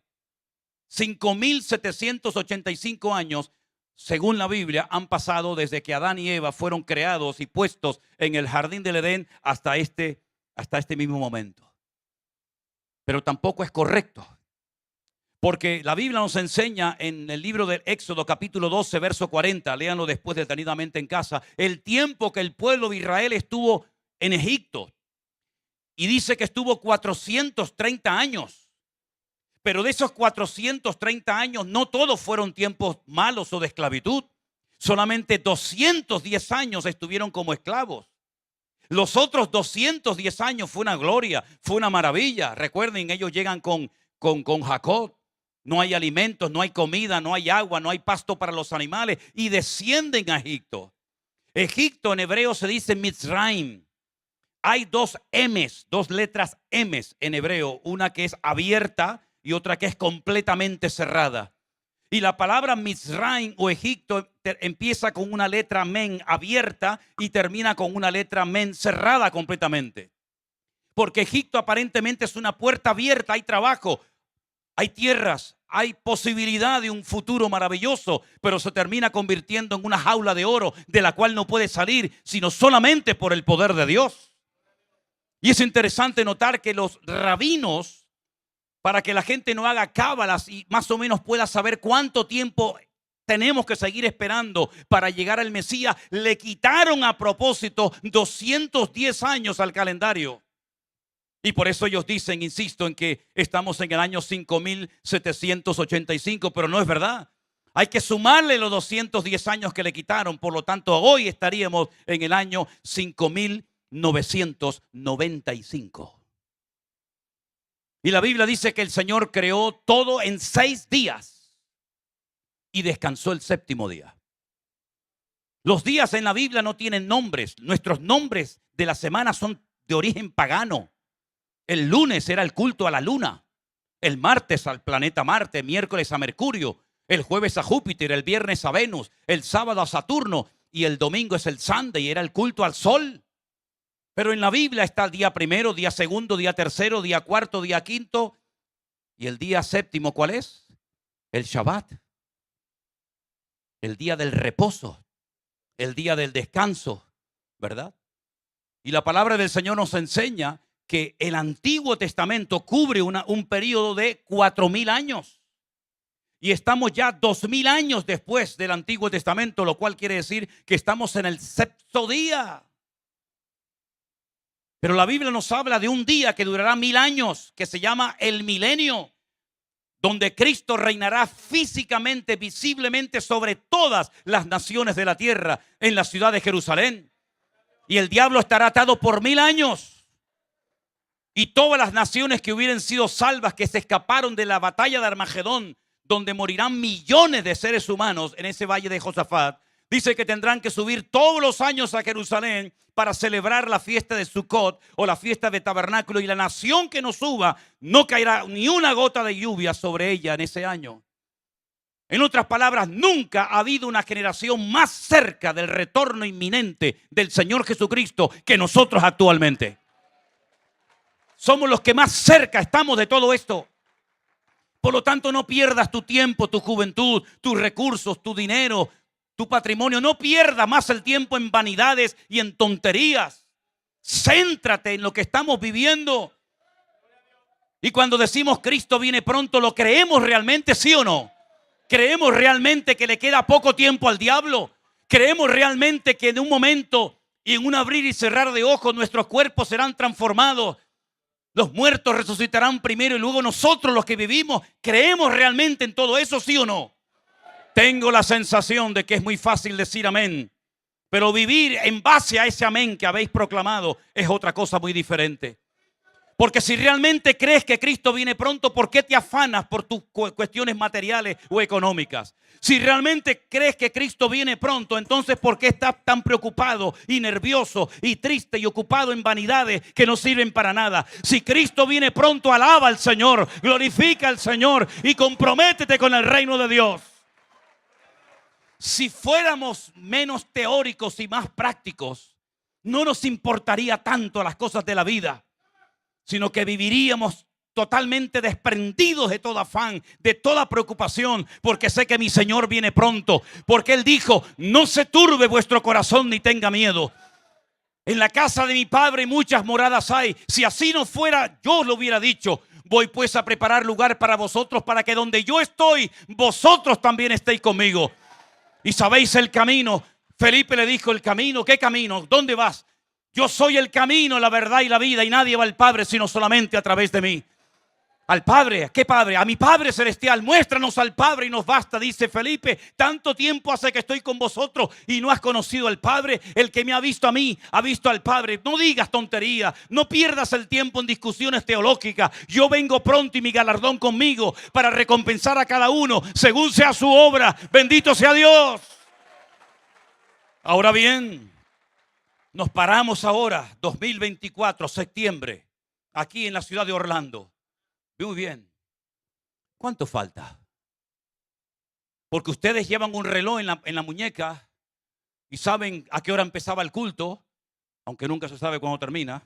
5785 años, según la Biblia, han pasado desde que Adán y Eva fueron creados y puestos en el jardín del Edén hasta este mismo momento. Pero tampoco es correcto, porque la Biblia nos enseña en el libro del Éxodo capítulo 12 verso 40, léanlo después detenidamente en casa, el tiempo que el pueblo de Israel estuvo en Egipto. Y dice que estuvo 430 años. Pero de esos 430 años, no todos fueron tiempos malos o de esclavitud. Solamente 210 años estuvieron como esclavos. Los otros 210 años fue una gloria, fue una maravilla. Recuerden, ellos llegan con Jacob. No hay alimentos, no hay comida, no hay agua, no hay pasto para los animales. Y descienden a Egipto. Egipto en hebreo se dice Mitzrayim. Hay dos M's, dos letras M's en hebreo. Una que es abierta y otra que es completamente cerrada. Y la palabra Mitzrayim o Egipto empieza con una letra men abierta y termina con una letra men cerrada completamente. Porque Egipto aparentemente es una puerta abierta, hay trabajo, hay tierras, hay posibilidad de un futuro maravilloso, pero se termina convirtiendo en una jaula de oro de la cual no puede salir sino solamente por el poder de Dios. Y es interesante notar que los rabinos, para que la gente no haga cábalas y más o menos pueda saber cuánto tiempo tenemos que seguir esperando para llegar al Mesías, le quitaron a propósito 210 años al calendario. Y por eso ellos dicen, insisto, en que estamos en el año 5785, pero no es verdad. Hay que sumarle los 210 años que le quitaron. Por lo tanto, hoy estaríamos en el año 5995. Y la Biblia dice que el Señor creó todo en 6 días y descansó el séptimo día. Los días en la Biblia no tienen nombres. Nuestros nombres de la semana son de origen pagano. El lunes era el culto a la luna, el martes al planeta Marte, miércoles a Mercurio, el jueves a Júpiter, el viernes a Venus, el sábado a Saturno y el domingo es el Sunday, era el culto al sol. Pero en la Biblia está el día primero, día segundo, día tercero, día cuarto, día quinto y el día séptimo, ¿cuál es? El Shabbat, el día del reposo, el día del descanso, ¿verdad? Y la palabra del Señor nos enseña que el Antiguo Testamento cubre un periodo de 4000 años. Y estamos ya 2000 años después del Antiguo Testamento, lo cual quiere decir que estamos en el sexto día. Pero la Biblia nos habla de un día que durará 1000 años, que se llama el milenio, donde Cristo reinará físicamente, visiblemente sobre todas las naciones de la tierra en la ciudad de Jerusalén. Y el diablo estará atado por 1000 años. Y todas las naciones que hubieran sido salvas, que se escaparon de la batalla de Armagedón, donde morirán millones de seres humanos en ese valle de Josafat, dice que tendrán que subir todos los años a Jerusalén para celebrar la fiesta de Sukkot o la fiesta de Tabernáculo. Y la nación que no suba, no caerá ni una gota de lluvia sobre ella en ese año. En otras palabras, nunca ha habido una generación más cerca del retorno inminente del Señor Jesucristo que nosotros actualmente. Somos los que más cerca estamos de todo esto. Por lo tanto, no pierdas tu tiempo, tu juventud, tus recursos, tu dinero, tu patrimonio. No pierdas más el tiempo en vanidades y en tonterías. Céntrate en lo que estamos viviendo. Y cuando decimos Cristo viene pronto, ¿lo creemos realmente, sí o no? ¿Creemos realmente que le queda poco tiempo al diablo? ¿Creemos realmente que en un momento y en un abrir y cerrar de ojos nuestros cuerpos serán transformados? Los muertos resucitarán primero y luego nosotros los que vivimos. ¿Creemos realmente en todo eso, sí o no? Tengo la sensación de que es muy fácil decir amén, pero vivir en base a ese amén que habéis proclamado es otra cosa muy diferente. Porque si realmente crees que Cristo viene pronto, ¿por qué te afanas por tus cuestiones materiales o económicas? Si realmente crees que Cristo viene pronto, entonces ¿por qué estás tan preocupado y nervioso y triste y ocupado en vanidades que no sirven para nada? Si Cristo viene pronto, alaba al Señor, glorifica al Señor y comprométete con el reino de Dios. Si fuéramos menos teóricos y más prácticos, no nos importaría tanto las cosas de la vida, sino que viviríamos totalmente desprendidos de todo afán, de toda preocupación, porque sé que mi Señor viene pronto, porque Él dijo, no se turbe vuestro corazón ni tenga miedo. En la casa de mi Padre muchas moradas hay. Si así no fuera, yo lo hubiera dicho. Voy pues a preparar lugar para vosotros, para que donde yo estoy, vosotros también estéis conmigo. Y sabéis el camino. Felipe le dijo, el camino, ¿qué camino? ¿Dónde vas? Yo soy el camino, la verdad y la vida, y nadie va al Padre sino solamente a través de mí. Al Padre, ¿a qué Padre? A mi Padre Celestial. Muéstranos al Padre y nos basta, dice Felipe. Tanto tiempo hace que estoy con vosotros y no has conocido al Padre. El que me ha visto a mí, ha visto al Padre. No digas tonterías, no pierdas el tiempo en discusiones teológicas. Yo vengo pronto y mi galardón conmigo para recompensar a cada uno según sea su obra. Bendito sea Dios. Ahora bien, nos paramos ahora, 2024, septiembre, aquí en la ciudad de Orlando. Muy bien. ¿Cuánto falta? Porque ustedes llevan un reloj en la muñeca y saben a qué hora empezaba el culto, aunque nunca se sabe cuándo termina.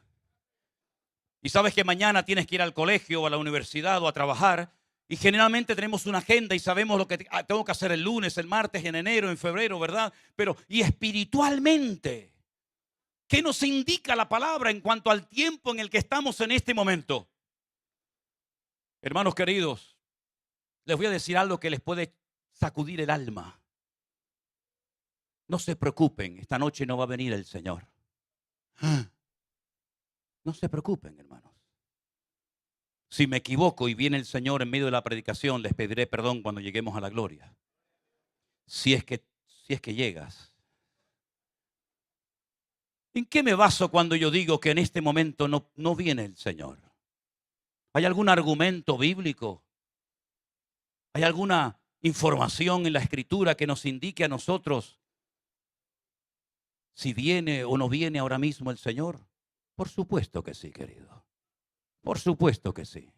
Y sabes que mañana tienes que ir al colegio, o a la universidad o a trabajar. Y generalmente tenemos una agenda y sabemos lo que tengo que hacer el lunes, el martes, en enero, en febrero, ¿verdad? Pero, y espiritualmente, ¿qué nos indica la palabra en cuanto al tiempo en el que estamos en este momento? Hermanos queridos, les voy a decir algo que les puede sacudir el alma. No se preocupen, esta noche no va a venir el Señor. No se preocupen, hermanos. Si me equivoco y viene el Señor en medio de la predicación, les pediré perdón cuando lleguemos a la gloria. Si es que llegas. ¿En qué me baso cuando yo digo que en este momento no viene el Señor? ¿Hay algún argumento bíblico? ¿Hay alguna información en la Escritura que nos indique a nosotros si viene o no viene ahora mismo el Señor? Por supuesto que sí, querido. Por supuesto que sí.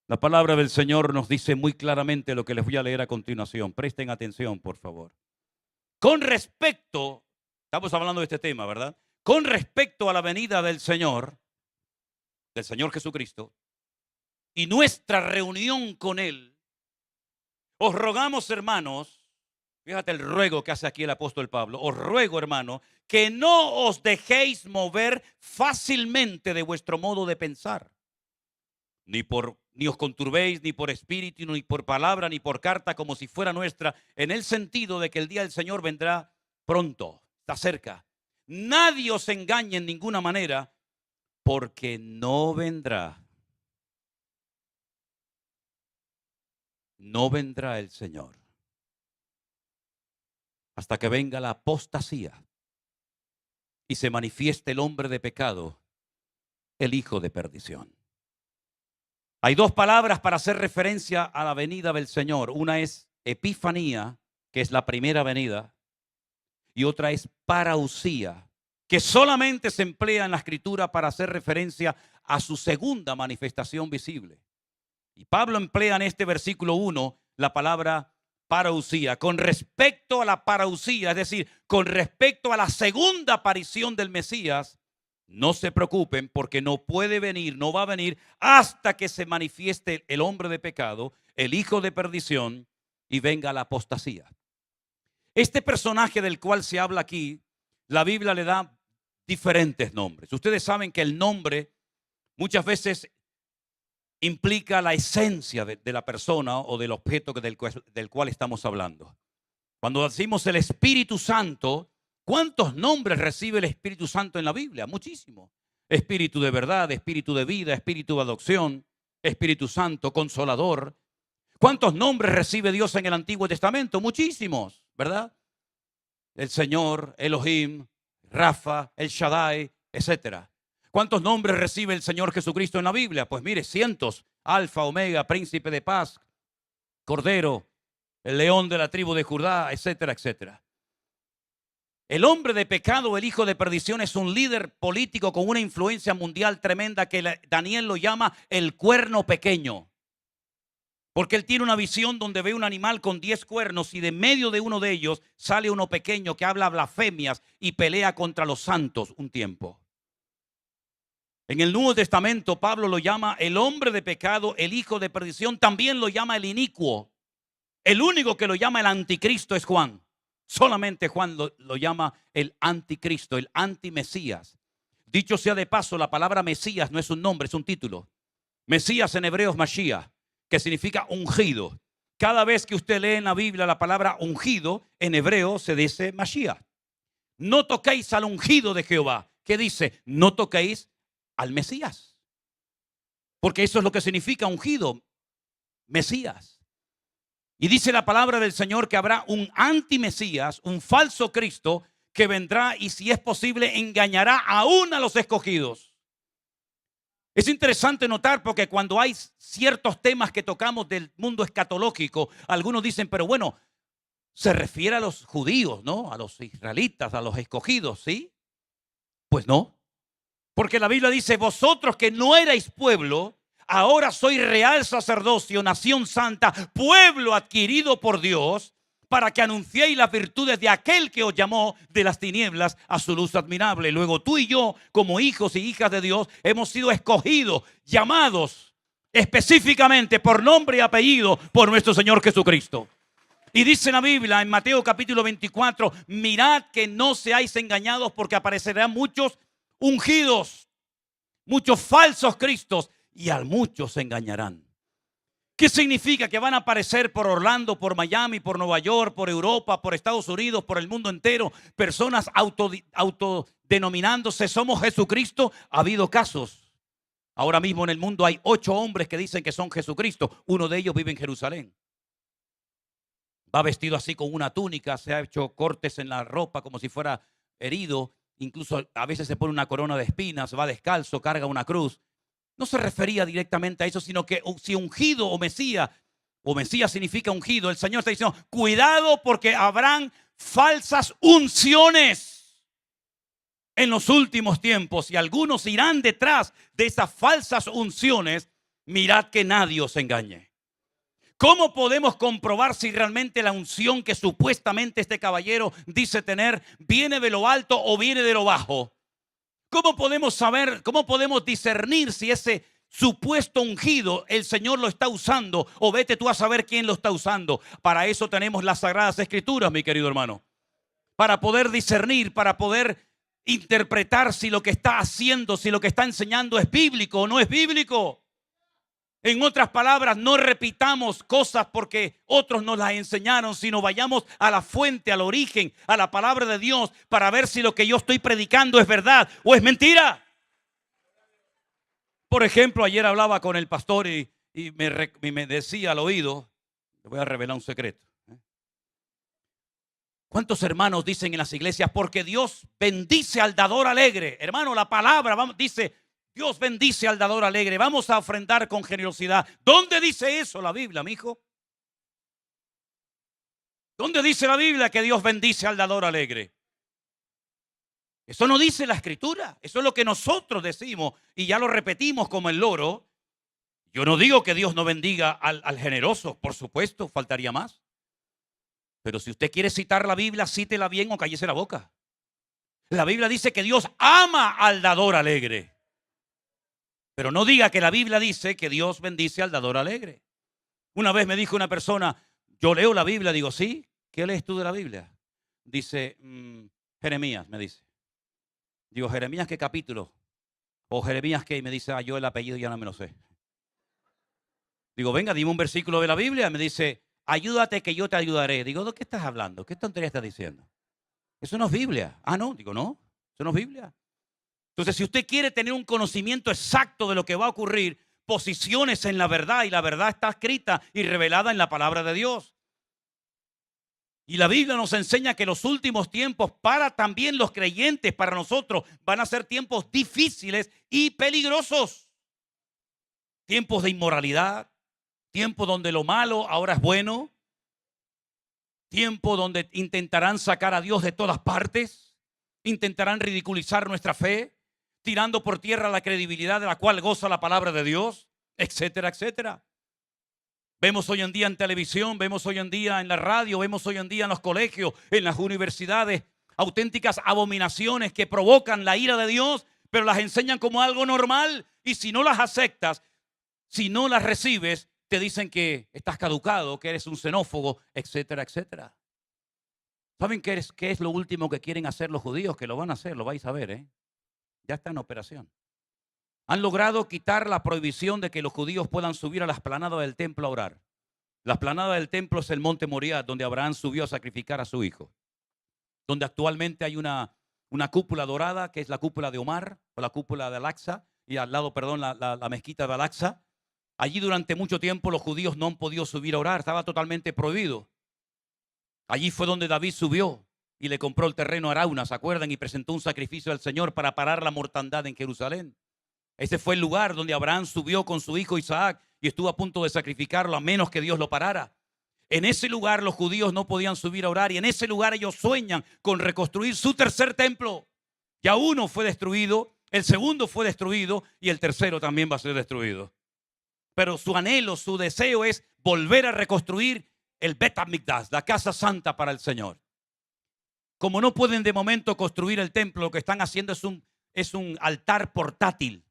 La palabra del Señor nos dice muy claramente lo que les voy a leer a continuación. Presten atención, por favor. Con respecto, estamos hablando de este tema, ¿verdad? Con respecto a la venida del Señor Jesucristo, y nuestra reunión con Él, os rogamos, hermanos, fíjate el ruego que hace aquí el apóstol Pablo, os ruego, hermano, que no os dejéis mover fácilmente de vuestro modo de pensar, ni os conturbéis ni por espíritu, ni por palabra, ni por carta, como si fuera nuestra, en el sentido de que el día del Señor vendrá pronto, está cerca. Nadie os engañe en ninguna manera, porque no vendrá el Señor hasta que venga la apostasía y se manifieste el hombre de pecado, el hijo de perdición. Hay dos palabras para hacer referencia a la venida del Señor. Una es epifanía, que es la primera venida, y otra es parausía, que solamente se emplea en la Escritura para hacer referencia a su segunda manifestación visible. Y Pablo emplea en este versículo 1 la palabra parausía. Con respecto a la parausía, es decir, con respecto a la segunda aparición del Mesías, no se preocupen porque no puede venir, no va a venir hasta que se manifieste el hombre de pecado, el hijo de perdición, y venga la apostasía. Este personaje del cual se habla aquí, la Biblia le da diferentes nombres. Ustedes saben que el nombre muchas veces implica la esencia de la persona o del objeto del cual estamos hablando. Cuando decimos el Espíritu Santo, ¿cuántos nombres recibe el Espíritu Santo en la Biblia? Muchísimos. Espíritu de verdad, Espíritu de vida, Espíritu de adopción, Espíritu Santo, Consolador. ¿Cuántos nombres recibe Dios en el Antiguo Testamento? Muchísimos, ¿verdad? El Señor, Elohim, Rafa, El Shaddai, etcétera. ¿Cuántos nombres recibe el Señor Jesucristo en la Biblia? Pues mire, cientos. Alfa, Omega, Príncipe de Paz, Cordero, el León de la tribu de Judá, etcétera, etcétera. El hombre de pecado, el hijo de perdición, es un líder político con una influencia mundial tremenda que Daniel lo llama el cuerno pequeño. Porque él tiene una visión donde ve un animal con 10 cuernos y de medio de uno de ellos sale uno pequeño que habla blasfemias y pelea contra los santos un tiempo. En el Nuevo Testamento Pablo lo llama el hombre de pecado, el hijo de perdición, también lo llama el inicuo. El único que lo llama el anticristo es Juan. Solamente Juan lo llama el anticristo, el antimesías. Dicho sea de paso, la palabra Mesías no es un nombre, es un título. Mesías en hebreo es Mashiach, que significa ungido. Cada vez que usted lee en la Biblia la palabra ungido, en hebreo se dice Mashiach. No toquéis al ungido de Jehová. ¿Qué dice? No toquéis al Mesías. Porque eso es lo que significa ungido, Mesías. Y dice la palabra del Señor que habrá un antimesías, un falso Cristo que vendrá y si es posible engañará aún a los escogidos. Es interesante notar porque cuando hay ciertos temas que tocamos del mundo escatológico, algunos dicen, pero bueno, se refiere a los judíos, ¿no? A los israelitas, a los escogidos, ¿sí? Pues no. Porque la Biblia dice, vosotros que no erais pueblo, ahora sois real sacerdocio, nación santa, pueblo adquirido por Dios, para que anunciéis las virtudes de aquel que os llamó de las tinieblas a su luz admirable. Luego tú y yo, como hijos y hijas de Dios, hemos sido escogidos, llamados específicamente por nombre y apellido por nuestro Señor Jesucristo. Y dice la Biblia en Mateo capítulo 24, mirad que no seáis engañados porque aparecerán muchos ungidos, muchos falsos cristos y a muchos se engañarán. ¿Qué significa? Que van a aparecer por Orlando, por Miami, por Nueva York, por Europa, por Estados Unidos, por el mundo entero, personas autodenominándose somos Jesucristo. Ha habido casos. Ahora mismo en el mundo hay 8 hombres que dicen que son Jesucristo. Uno de ellos vive en Jerusalén. Va vestido así con una túnica, se ha hecho cortes en la ropa como si fuera herido. Incluso a veces se pone una corona de espinas, va descalzo, carga una cruz. No se refería directamente a eso, sino que si ungido o Mesías significa ungido, el Señor está diciendo, cuidado porque habrán falsas unciones. en los últimos tiempos y algunos irán detrás de esas falsas unciones, mirad que nadie os engañe. ¿Cómo podemos comprobar si realmente la unción que supuestamente este caballero dice tener viene de lo alto o viene de lo bajo? ¿Cómo podemos saber, cómo podemos discernir si ese supuesto ungido el Señor lo está usando o vete tú a saber quién lo está usando? Para eso tenemos las Sagradas Escrituras, mi querido hermano. Para poder discernir, para poder interpretar si lo que está haciendo, si lo que está enseñando es bíblico o no es bíblico. En otras palabras, no repitamos cosas porque otros nos las enseñaron, sino vayamos a la fuente, al origen, a la palabra de Dios para ver si lo que yo estoy predicando es verdad o es mentira. Por ejemplo, ayer hablaba con el pastor y me decía al oído, le voy a revelar un secreto. ¿Cuántos hermanos dicen en las iglesias? Porque Dios bendice al dador alegre. Hermano, la palabra dice, Dios bendice al dador alegre. Vamos a ofrendar con generosidad. ¿Dónde dice eso la Biblia, mi hijo? ¿Dónde dice la Biblia que Dios bendice al dador alegre? Eso no dice la Escritura. Eso es lo que nosotros decimos y ya lo repetimos como el loro. Yo no digo que Dios no bendiga al generoso. Por supuesto, faltaría más. Pero si usted quiere citar la Biblia, cítela bien o cállese la boca. La Biblia dice que Dios ama al dador alegre. Pero no diga que la Biblia dice que Dios bendice al dador alegre. Una vez me dijo una persona, yo leo la Biblia. Digo, ¿sí? ¿Qué lees tú de la Biblia? Dice, Jeremías, me dice. Digo, ¿Jeremías qué capítulo? O Jeremías qué, y me dice, yo el apellido ya no me lo sé. Digo, venga, dime un versículo de la Biblia. Me dice, ayúdate que yo te ayudaré. Digo, ¿de qué estás hablando? ¿Qué tontería estás diciendo? Eso no es Biblia. Ah, no. Digo, no, eso no es Biblia. Entonces, si usted quiere tener un conocimiento exacto de lo que va a ocurrir, posiciones en la verdad, y la verdad está escrita y revelada en la palabra de Dios. Y la Biblia nos enseña que los últimos tiempos para también los creyentes, para nosotros, van a ser tiempos difíciles y peligrosos. Tiempos de inmoralidad, tiempos donde lo malo ahora es bueno, tiempo donde intentarán sacar a Dios de todas partes, intentarán ridiculizar nuestra fe, tirando por tierra la credibilidad de la cual goza la palabra de Dios, etcétera, etcétera. Vemos hoy en día en televisión, vemos hoy en día en la radio, vemos hoy en día en los colegios, en las universidades, auténticas abominaciones que provocan la ira de Dios, pero las enseñan como algo normal. Y si no las aceptas, si no las recibes, te dicen que estás caducado, que eres un xenófobo, etcétera, etcétera. ¿Saben qué es lo último que quieren hacer los judíos? Que lo van a hacer, lo vais a ver, ¿eh? Ya está en operación. Han logrado quitar la prohibición de que los judíos puedan subir a la explanada del templo a orar. La explanada del templo es el monte Moriah, donde Abraham subió a sacrificar a su hijo. Donde actualmente hay una cúpula dorada, que es la cúpula de Omar, o la cúpula de Al-Aqsa, y al lado, perdón, la mezquita de Al-Aqsa. Allí durante mucho tiempo los judíos no han podido subir a orar, estaba totalmente prohibido. Allí fue donde David subió y le compró el terreno a Arauna, ¿se acuerdan? Y presentó un sacrificio al Señor para parar la mortandad en Jerusalén. Ese fue el lugar donde Abraham subió con su hijo Isaac y estuvo a punto de sacrificarlo a menos que Dios lo parara. En ese lugar los judíos no podían subir a orar y en ese lugar ellos sueñan con reconstruir su tercer templo. Ya uno fue destruido, el segundo fue destruido y el tercero también va a ser destruido. Pero su anhelo, su deseo es volver a reconstruir el Bet HaMikdash, la casa santa para el Señor. Como no pueden de momento construir el templo, lo que están haciendo es un altar portátil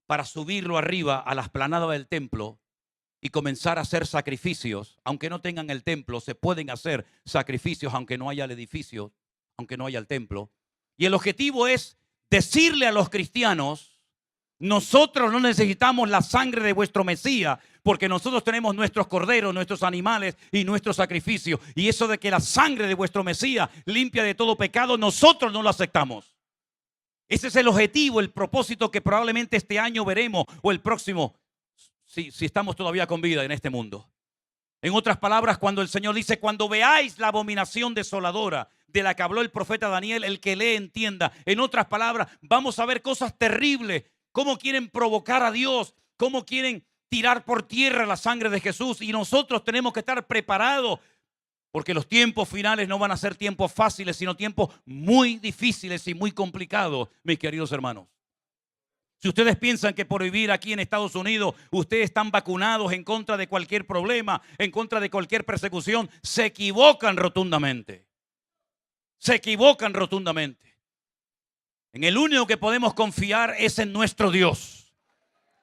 para subirlo arriba a la explanada del templo y comenzar a hacer sacrificios. Aunque no tengan el templo, se pueden hacer sacrificios aunque no haya el edificio, aunque no haya el templo. Y el objetivo es decirle a los cristianos, nosotros no necesitamos la sangre de vuestro Mesías, porque nosotros tenemos nuestros corderos, nuestros animales y nuestros sacrificios. Y eso de que la sangre de vuestro Mesías limpia de todo pecado, nosotros no lo aceptamos. Ese es el objetivo, el propósito que probablemente este año veremos o el próximo, si estamos todavía con vida en este mundo. En otras palabras, cuando el Señor dice, cuando veáis la abominación desoladora de la que habló el profeta Daniel, el que lee entienda. En otras palabras, vamos a ver cosas terribles, cómo quieren provocar a Dios, cómo quieren tirar por tierra la sangre de Jesús. Y nosotros tenemos que estar preparados Porque los tiempos finales no van a ser tiempos fáciles, sino tiempos muy difíciles y muy complicados, mis queridos hermanos. Si ustedes piensan que por vivir aquí en Estados Unidos, ustedes están vacunados en contra de cualquier problema, en contra de cualquier persecución, se equivocan rotundamente. Se equivocan rotundamente. En el único que podemos confiar es en nuestro Dios.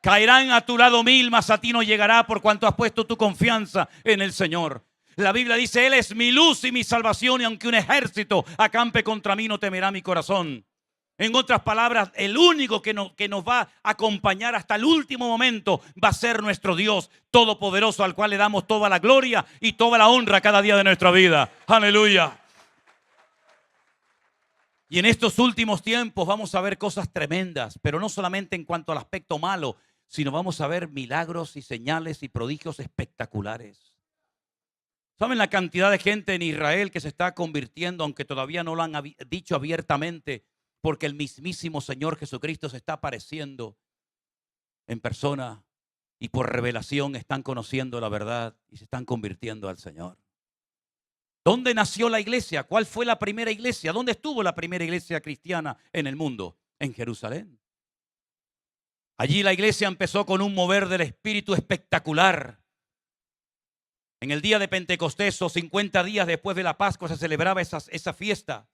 Caerán a tu lado 1000, mas a ti no llegará, por cuanto has puesto tu confianza en el Señor. La Biblia dice, Él es mi luz y mi salvación, y aunque un ejército acampe contra mí, no temerá mi corazón. En otras palabras, el único que nos va a acompañar hasta el último momento va a ser nuestro Dios todopoderoso, al cual le damos toda la gloria y toda la honra cada día de nuestra vida. Aleluya. Y en estos últimos tiempos vamos a ver cosas tremendas, pero no solamente en cuanto al aspecto malo, sino vamos a ver milagros y señales y prodigios espectaculares. ¿Saben la cantidad de gente en Israel que se está convirtiendo, aunque todavía no lo han dicho abiertamente? Porque el mismísimo Señor Jesucristo se está apareciendo en persona y por revelación están conociendo la verdad y se están convirtiendo al Señor. ¿Dónde nació la iglesia? ¿Cuál fue la primera iglesia? ¿Dónde estuvo la primera iglesia cristiana en el mundo? En Jerusalén. Allí la iglesia empezó con un mover del Espíritu espectacular. En el día de Pentecostés, o 50 días después de la Pascua, se celebraba esa fiesta.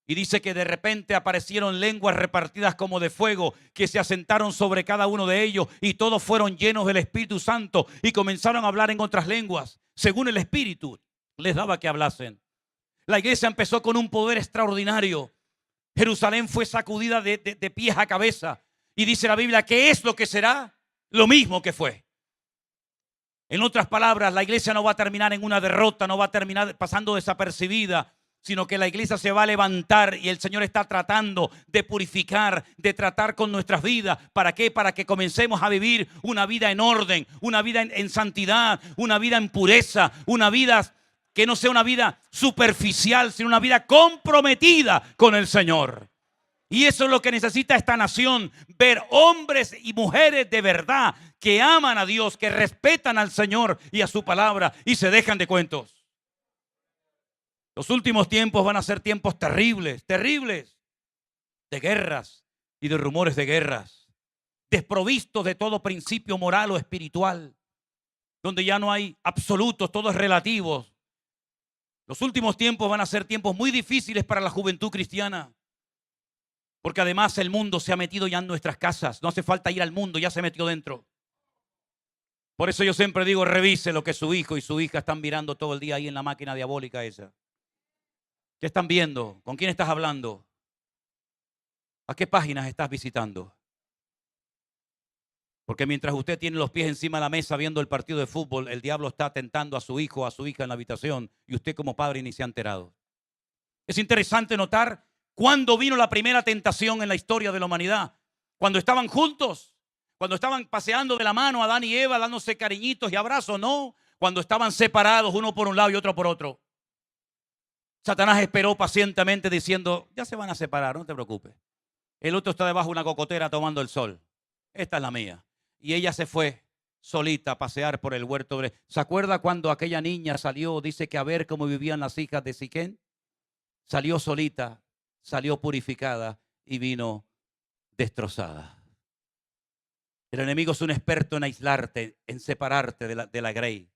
Y dice que de repente aparecieron lenguas repartidas como de fuego que se asentaron sobre cada uno de ellos y todos fueron llenos del Espíritu Santo y comenzaron a hablar en otras lenguas, según el Espíritu les daba que hablasen. La iglesia empezó con un poder extraordinario. Jerusalén fue sacudida de pies a cabeza. Y dice la Biblia, ¿qué es lo que será? Lo mismo que fue. En otras palabras, la iglesia no va a terminar en una derrota, no va a terminar pasando desapercibida, sino que la iglesia se va a levantar y el Señor está tratando de purificar, de tratar con nuestras vidas. ¿Para qué? Para que comencemos a vivir una vida en orden, una vida en santidad, una vida en pureza, una vida que no sea una vida superficial, sino una vida comprometida con el Señor. Y eso es lo que necesita esta nación, ver hombres y mujeres de verdad que aman a Dios, que respetan al Señor y a su palabra y se dejan de cuentos. Los últimos tiempos van a ser tiempos terribles, terribles, de guerras y de rumores de guerras, desprovistos de todo principio moral o espiritual, donde ya no hay absolutos, todo es relativo. Los últimos tiempos van a ser tiempos muy difíciles para la juventud cristiana, porque además el mundo se ha metido ya en nuestras casas. No hace falta ir al mundo, ya se metió dentro. Por eso yo siempre digo, revise lo que su hijo y su hija están mirando todo el día ahí en la máquina diabólica esa. ¿Qué están viendo? ¿Con quién estás hablando? ¿A qué páginas estás visitando? Porque mientras usted tiene los pies encima de la mesa viendo el partido de fútbol, el diablo está tentando a su hijo o a su hija en la habitación y usted como padre ni se ha enterado. Es interesante notar cuándo vino la primera tentación en la historia de la humanidad. Cuando estaban juntos, cuando estaban paseando de la mano Adán y Eva, dándose cariñitos y abrazos, no. Cuando estaban separados uno por un lado y otro por otro. Satanás esperó pacientemente diciendo, ya se van a separar, no te preocupes. El otro está debajo de una cocotera tomando el sol. Esta es la mía. Y ella se fue solita a pasear por el huerto. ¿Se acuerda cuando aquella niña salió, dice que a ver cómo vivían las hijas de Siquén? Salió solita, salió purificada y vino destrozada. El enemigo es un experto en aislarte, en separarte de la grey.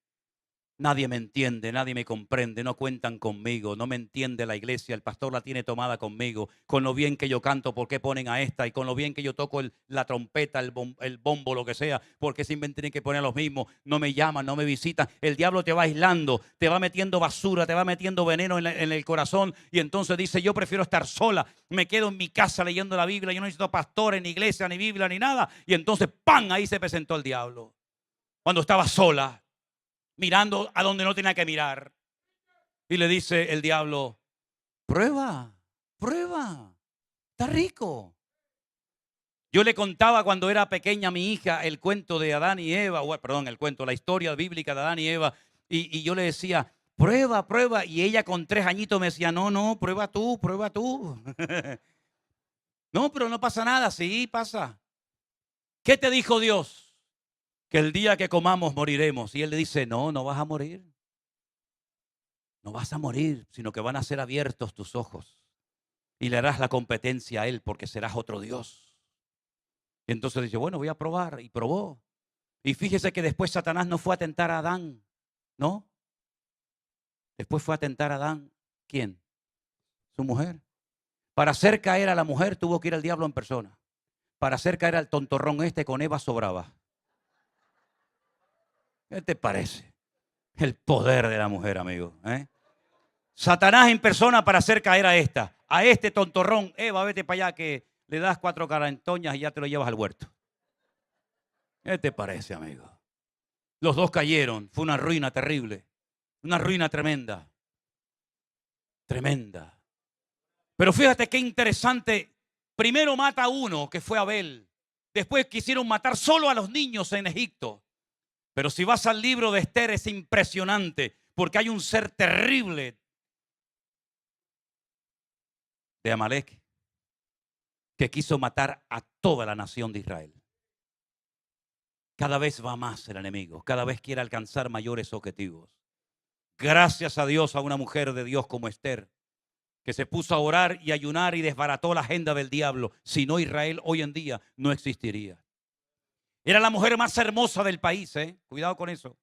Nadie me entiende, nadie me comprende, no cuentan conmigo, no me entiende la iglesia, el pastor la tiene tomada conmigo, con lo bien que yo canto, ¿por qué ponen a esta? Y con lo bien que yo toco la trompeta, el bombo, lo que sea, ¿por qué siempre tienen que poner a los mismos? No me llaman, no me visitan. El diablo te va aislando, te va metiendo basura, te va metiendo veneno en el corazón y entonces dice, yo prefiero estar sola, me quedo en mi casa leyendo la Biblia, yo no necesito pastores, ni iglesia, ni Biblia, ni nada. Y entonces, ¡pam!, ahí se presentó el diablo. Cuando estaba sola, mirando a donde no tenía que mirar. Y le dice el diablo, prueba, está rico. Yo le contaba cuando era pequeña a mi hija el cuento de Adán y Eva, la historia bíblica de Adán y Eva, y yo le decía, prueba. Y ella con 3 añitos me decía, no, prueba tú. No, pero no pasa nada, sí pasa. ¿Qué te dijo Dios? Que el día que comamos moriremos. Y él le dice, no vas a morir. No vas a morir, sino que van a ser abiertos tus ojos. Y le harás la competencia a él porque serás otro Dios. Y entonces dice, bueno, voy a probar. Y probó. Y fíjese que después Satanás no fue a tentar a Adán, ¿no? Después fue a tentar a Adán. ¿Quién? Su mujer. Para hacer caer a la mujer tuvo que ir al diablo en persona. Para hacer caer al tontorrón este con Eva sobraba. ¿Qué te parece? El poder de la mujer, amigo. Satanás en persona para hacer caer a esta. A este tontorrón. Eva, vete para allá que le das 4 carantoñas y ya te lo llevas al huerto. ¿Qué te parece, amigo? Los dos cayeron. Fue una ruina terrible. Una ruina tremenda. Tremenda. Pero fíjate qué interesante. Primero mata a uno, que fue Abel. Después quisieron matar solo a los niños en Egipto. Pero si vas al libro de Esther es impresionante. Porque hay un ser terrible de Amalek que quiso matar a toda la nación de Israel. Cada vez va más el enemigo. Cada vez quiere alcanzar mayores objetivos. Gracias a Dios a una mujer de Dios como Esther, que se puso a orar y ayunar y desbarató la agenda del diablo. Si no, Israel hoy en día no existiría. Era la mujer más hermosa del país, Cuidado con eso.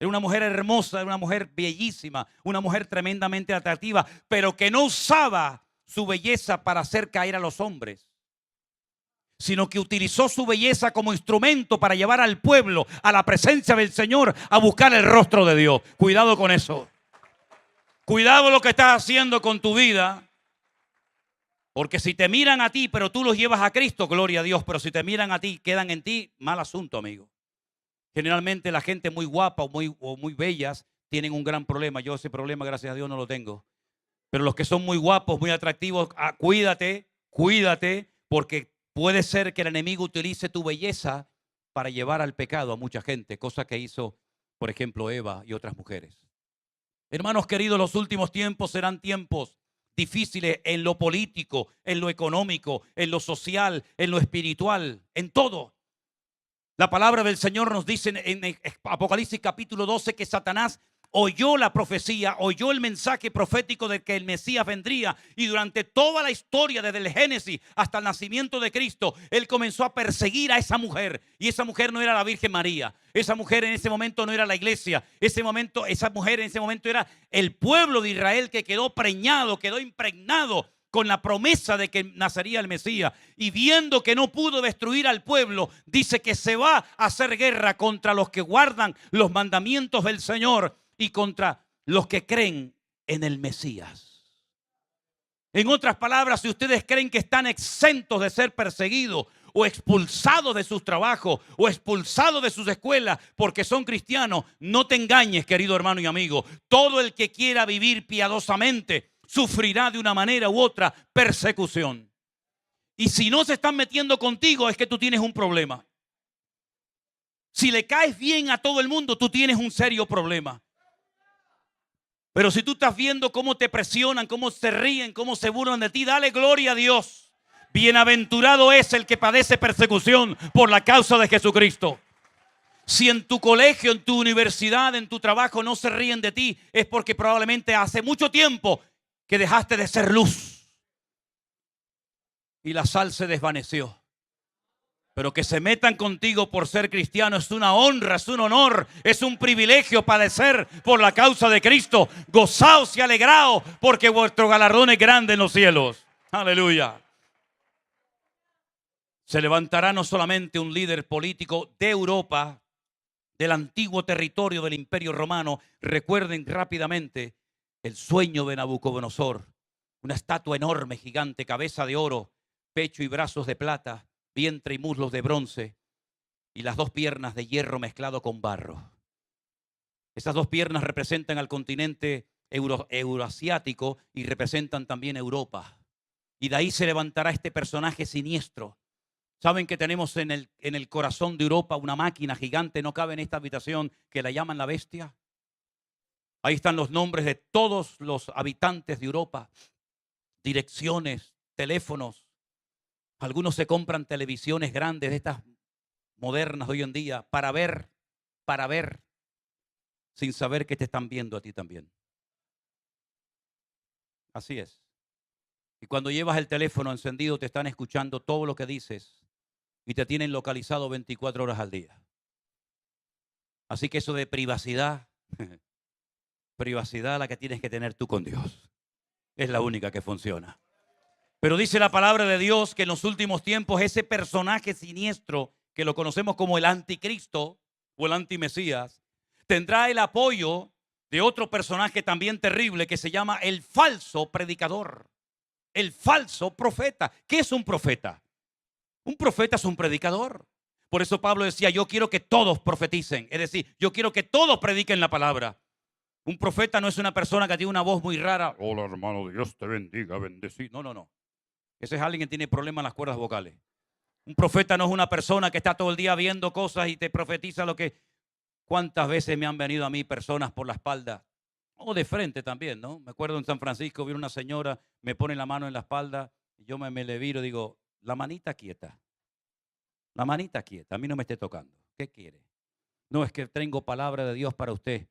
Era una mujer hermosa, era una mujer bellísima, una mujer tremendamente atractiva, pero que no usaba su belleza para hacer caer a los hombres, sino que utilizó su belleza como instrumento para llevar al pueblo a la presencia del Señor, a buscar el rostro de Dios. Cuidado con eso. Cuidado lo que estás haciendo con tu vida. Porque si te miran a ti, pero tú los llevas a Cristo, gloria a Dios. Pero si te miran a ti, quedan en ti, mal asunto, amigo. Generalmente la gente muy guapa o muy bellas tienen un gran problema. Yo ese problema, gracias a Dios, no lo tengo. Pero los que son muy guapos, muy atractivos, cuídate, porque puede ser que el enemigo utilice tu belleza para llevar al pecado a mucha gente, cosa que hizo, por ejemplo, Eva y otras mujeres. Hermanos queridos, los últimos tiempos serán tiempos difíciles en lo político, en lo económico, en lo social, en lo espiritual, en todo. La palabra del Señor nos dice en Apocalipsis capítulo 12 que Satanás oyó la profecía, oyó el mensaje profético de que el Mesías vendría, y durante toda la historia, desde el Génesis hasta el nacimiento de Cristo, él comenzó a perseguir a esa mujer, y esa mujer no era la Virgen María, esa mujer en ese momento no era la iglesia, esa mujer en ese momento era el pueblo de Israel que quedó preñado, quedó impregnado con la promesa de que nacería el Mesías, y viendo que no pudo destruir al pueblo, dice que se va a hacer guerra contra los que guardan los mandamientos del Señor y contra los que creen en el Mesías. En otras palabras, si ustedes creen que están exentos de ser perseguidos o expulsados de sus trabajos o expulsados de sus escuelas porque son cristianos, no te engañes, querido hermano y amigo. Todo el que quiera vivir piadosamente sufrirá de una manera u otra persecución. Y si no se están metiendo contigo, es que tú tienes un problema. Si le caes bien a todo el mundo, tú tienes un serio problema. Pero si tú estás viendo cómo te presionan, cómo se ríen, cómo se burlan de ti, dale gloria a Dios. Bienaventurado es el que padece persecución por la causa de Jesucristo. Si en tu colegio, en tu universidad, en tu trabajo no se ríen de ti, es porque probablemente hace mucho tiempo que dejaste de ser luz y la sal se desvaneció. Pero que se metan contigo por ser cristiano es una honra, es un honor, es un privilegio padecer por la causa de Cristo. Gozaos y alegraos porque vuestro galardón es grande en los cielos. Aleluya. Se levantará no solamente un líder político de Europa, del antiguo territorio del Imperio Romano. Recuerden rápidamente el sueño de Nabucodonosor. Una estatua enorme, gigante, cabeza de oro, pecho y brazos de plata, vientre y muslos de bronce y las 2 piernas de hierro mezclado con barro. Esas 2 piernas representan al continente euroasiático y representan también Europa. Y de ahí se levantará este personaje siniestro. ¿Saben que tenemos en el corazón de Europa una máquina gigante? No cabe en esta habitación, que la llaman la bestia. Ahí están los nombres de todos los habitantes de Europa, direcciones, teléfonos. Algunos se compran televisiones grandes de estas modernas de hoy en día para ver, sin saber que te están viendo a ti también. Así es. Y cuando llevas el teléfono encendido te están escuchando todo lo que dices y te tienen localizado 24 horas al día. Así que eso de privacidad, privacidad la que tienes que tener tú con Dios. Es la única que funciona. Pero dice la palabra de Dios que en los últimos tiempos ese personaje siniestro que lo conocemos como el anticristo o el antimesías tendrá el apoyo de otro personaje también terrible que se llama el falso predicador, el falso profeta. ¿Qué es un profeta? Un profeta es un predicador. Por eso Pablo decía, yo quiero que todos profeticen. Es decir, yo quiero que todos prediquen la palabra. Un profeta no es una persona que tiene una voz muy rara. Hola, hermano, Dios te bendiga, bendecido. No. Ese es alguien que tiene problemas en las cuerdas vocales. Un profeta no es una persona que está todo el día viendo cosas y te profetiza lo que... ¿Cuántas veces me han venido a mí personas por la espalda? O de frente también, ¿no? Me acuerdo en San Francisco, vi una señora, me pone la mano en la espalda y yo me le viro y digo, la manita quieta. La manita quieta, a mí no me esté tocando. ¿Qué quiere? No, es que tengo palabra de Dios para usted.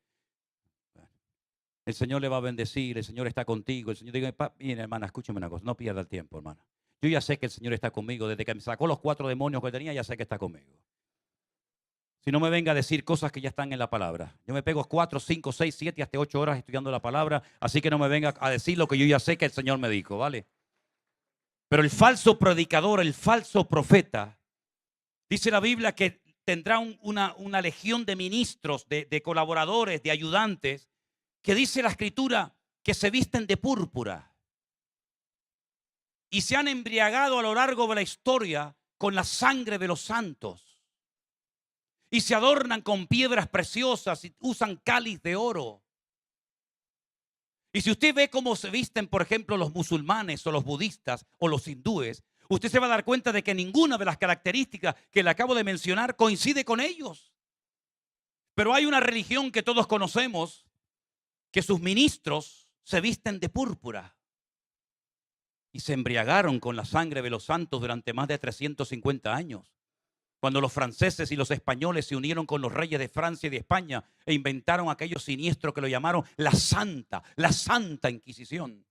El Señor le va a bendecir, el Señor está contigo. El Señor dice, mire, hermana, escúcheme una cosa, no pierda el tiempo, hermana. Yo ya sé que el Señor está conmigo. Desde que me sacó los 4 demonios que tenía, ya sé que está conmigo. Si no me venga a decir cosas que ya están en la palabra. Yo me pego 4, 5, 6, 7, hasta 8 horas estudiando la palabra. Así que no me venga a decir lo que yo ya sé que el Señor me dijo, ¿vale? Pero el falso predicador, el falso profeta, dice la Biblia que tendrá una legión de ministros, de colaboradores, de ayudantes, que dice la Escritura que se visten de púrpura y se han embriagado a lo largo de la historia con la sangre de los santos. Y se adornan con piedras preciosas y usan cáliz de oro. Y si usted ve cómo se visten, por ejemplo, los musulmanes o los budistas o los hindúes, usted se va a dar cuenta de que ninguna de las características que le acabo de mencionar coincide con ellos. Pero hay una religión que todos conocemos, que sus ministros se visten de púrpura. Y se embriagaron con la sangre de los santos durante más de 350 años. Cuando los franceses y los españoles se unieron con los reyes de Francia y de España e inventaron aquello siniestro que lo llamaron la Santa Inquisición.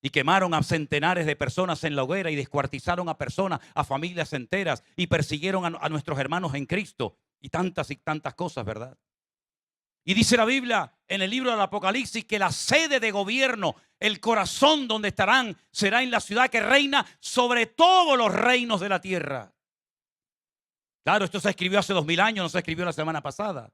Y quemaron a centenares de personas en la hoguera y descuartizaron a personas, a familias enteras y persiguieron a nuestros hermanos en Cristo y tantas cosas, ¿verdad? Y dice la Biblia en el libro del Apocalipsis que la sede de gobierno, el corazón donde estarán, será en la ciudad que reina sobre todos los reinos de la tierra. Claro, esto se escribió hace 2000 años, no se escribió la semana pasada.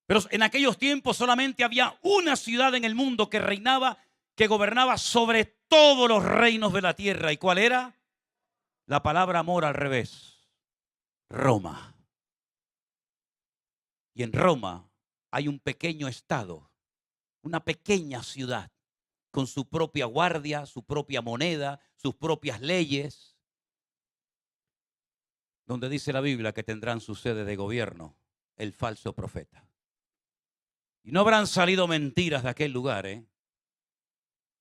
Pero en aquellos tiempos solamente había una ciudad en el mundo que reinaba, que gobernaba sobre todos los reinos de la tierra. ¿Y cuál era? La palabra amor al revés. Roma. Y en Roma hay un pequeño estado, una pequeña ciudad, con su propia guardia, su propia moneda, sus propias leyes, donde dice la Biblia que tendrán su sede de gobierno el falso profeta. Y no habrán salido mentiras de aquel lugar, ¿eh?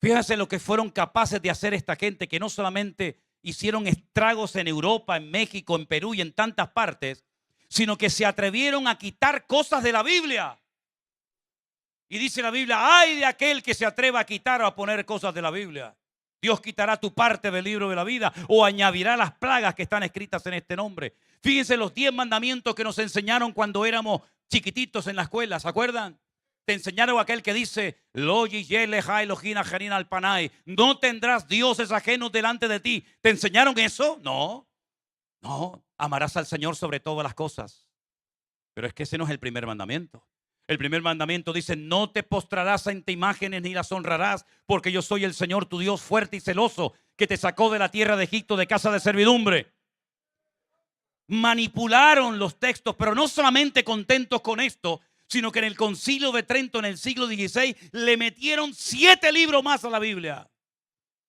Fíjense lo que fueron capaces de hacer esta gente, que no solamente hicieron estragos en Europa, en México, en Perú y en tantas partes, sino que se atrevieron a quitar cosas de la Biblia. Y dice la Biblia, ay de aquel que se atreva a quitar o a poner cosas de la Biblia. Dios quitará tu parte del libro de la vida o añadirá las plagas que están escritas en este nombre. Fíjense los 10 mandamientos que nos enseñaron cuando éramos chiquititos en la escuela, ¿se acuerdan? Te enseñaron aquel que dice, no tendrás dioses ajenos delante de ti. ¿Te enseñaron eso? No, amarás al Señor sobre todas las cosas. Pero es que ese no es el primer mandamiento. El primer mandamiento dice, no te postrarás ante imágenes ni las honrarás, porque yo soy el Señor tu Dios fuerte y celoso, que te sacó de la tierra de Egipto, de casa de servidumbre. Manipularon los textos, pero no solamente contentos con esto, sino que en el Concilio de Trento, en el siglo XVI, le metieron 7 libros más a la Biblia.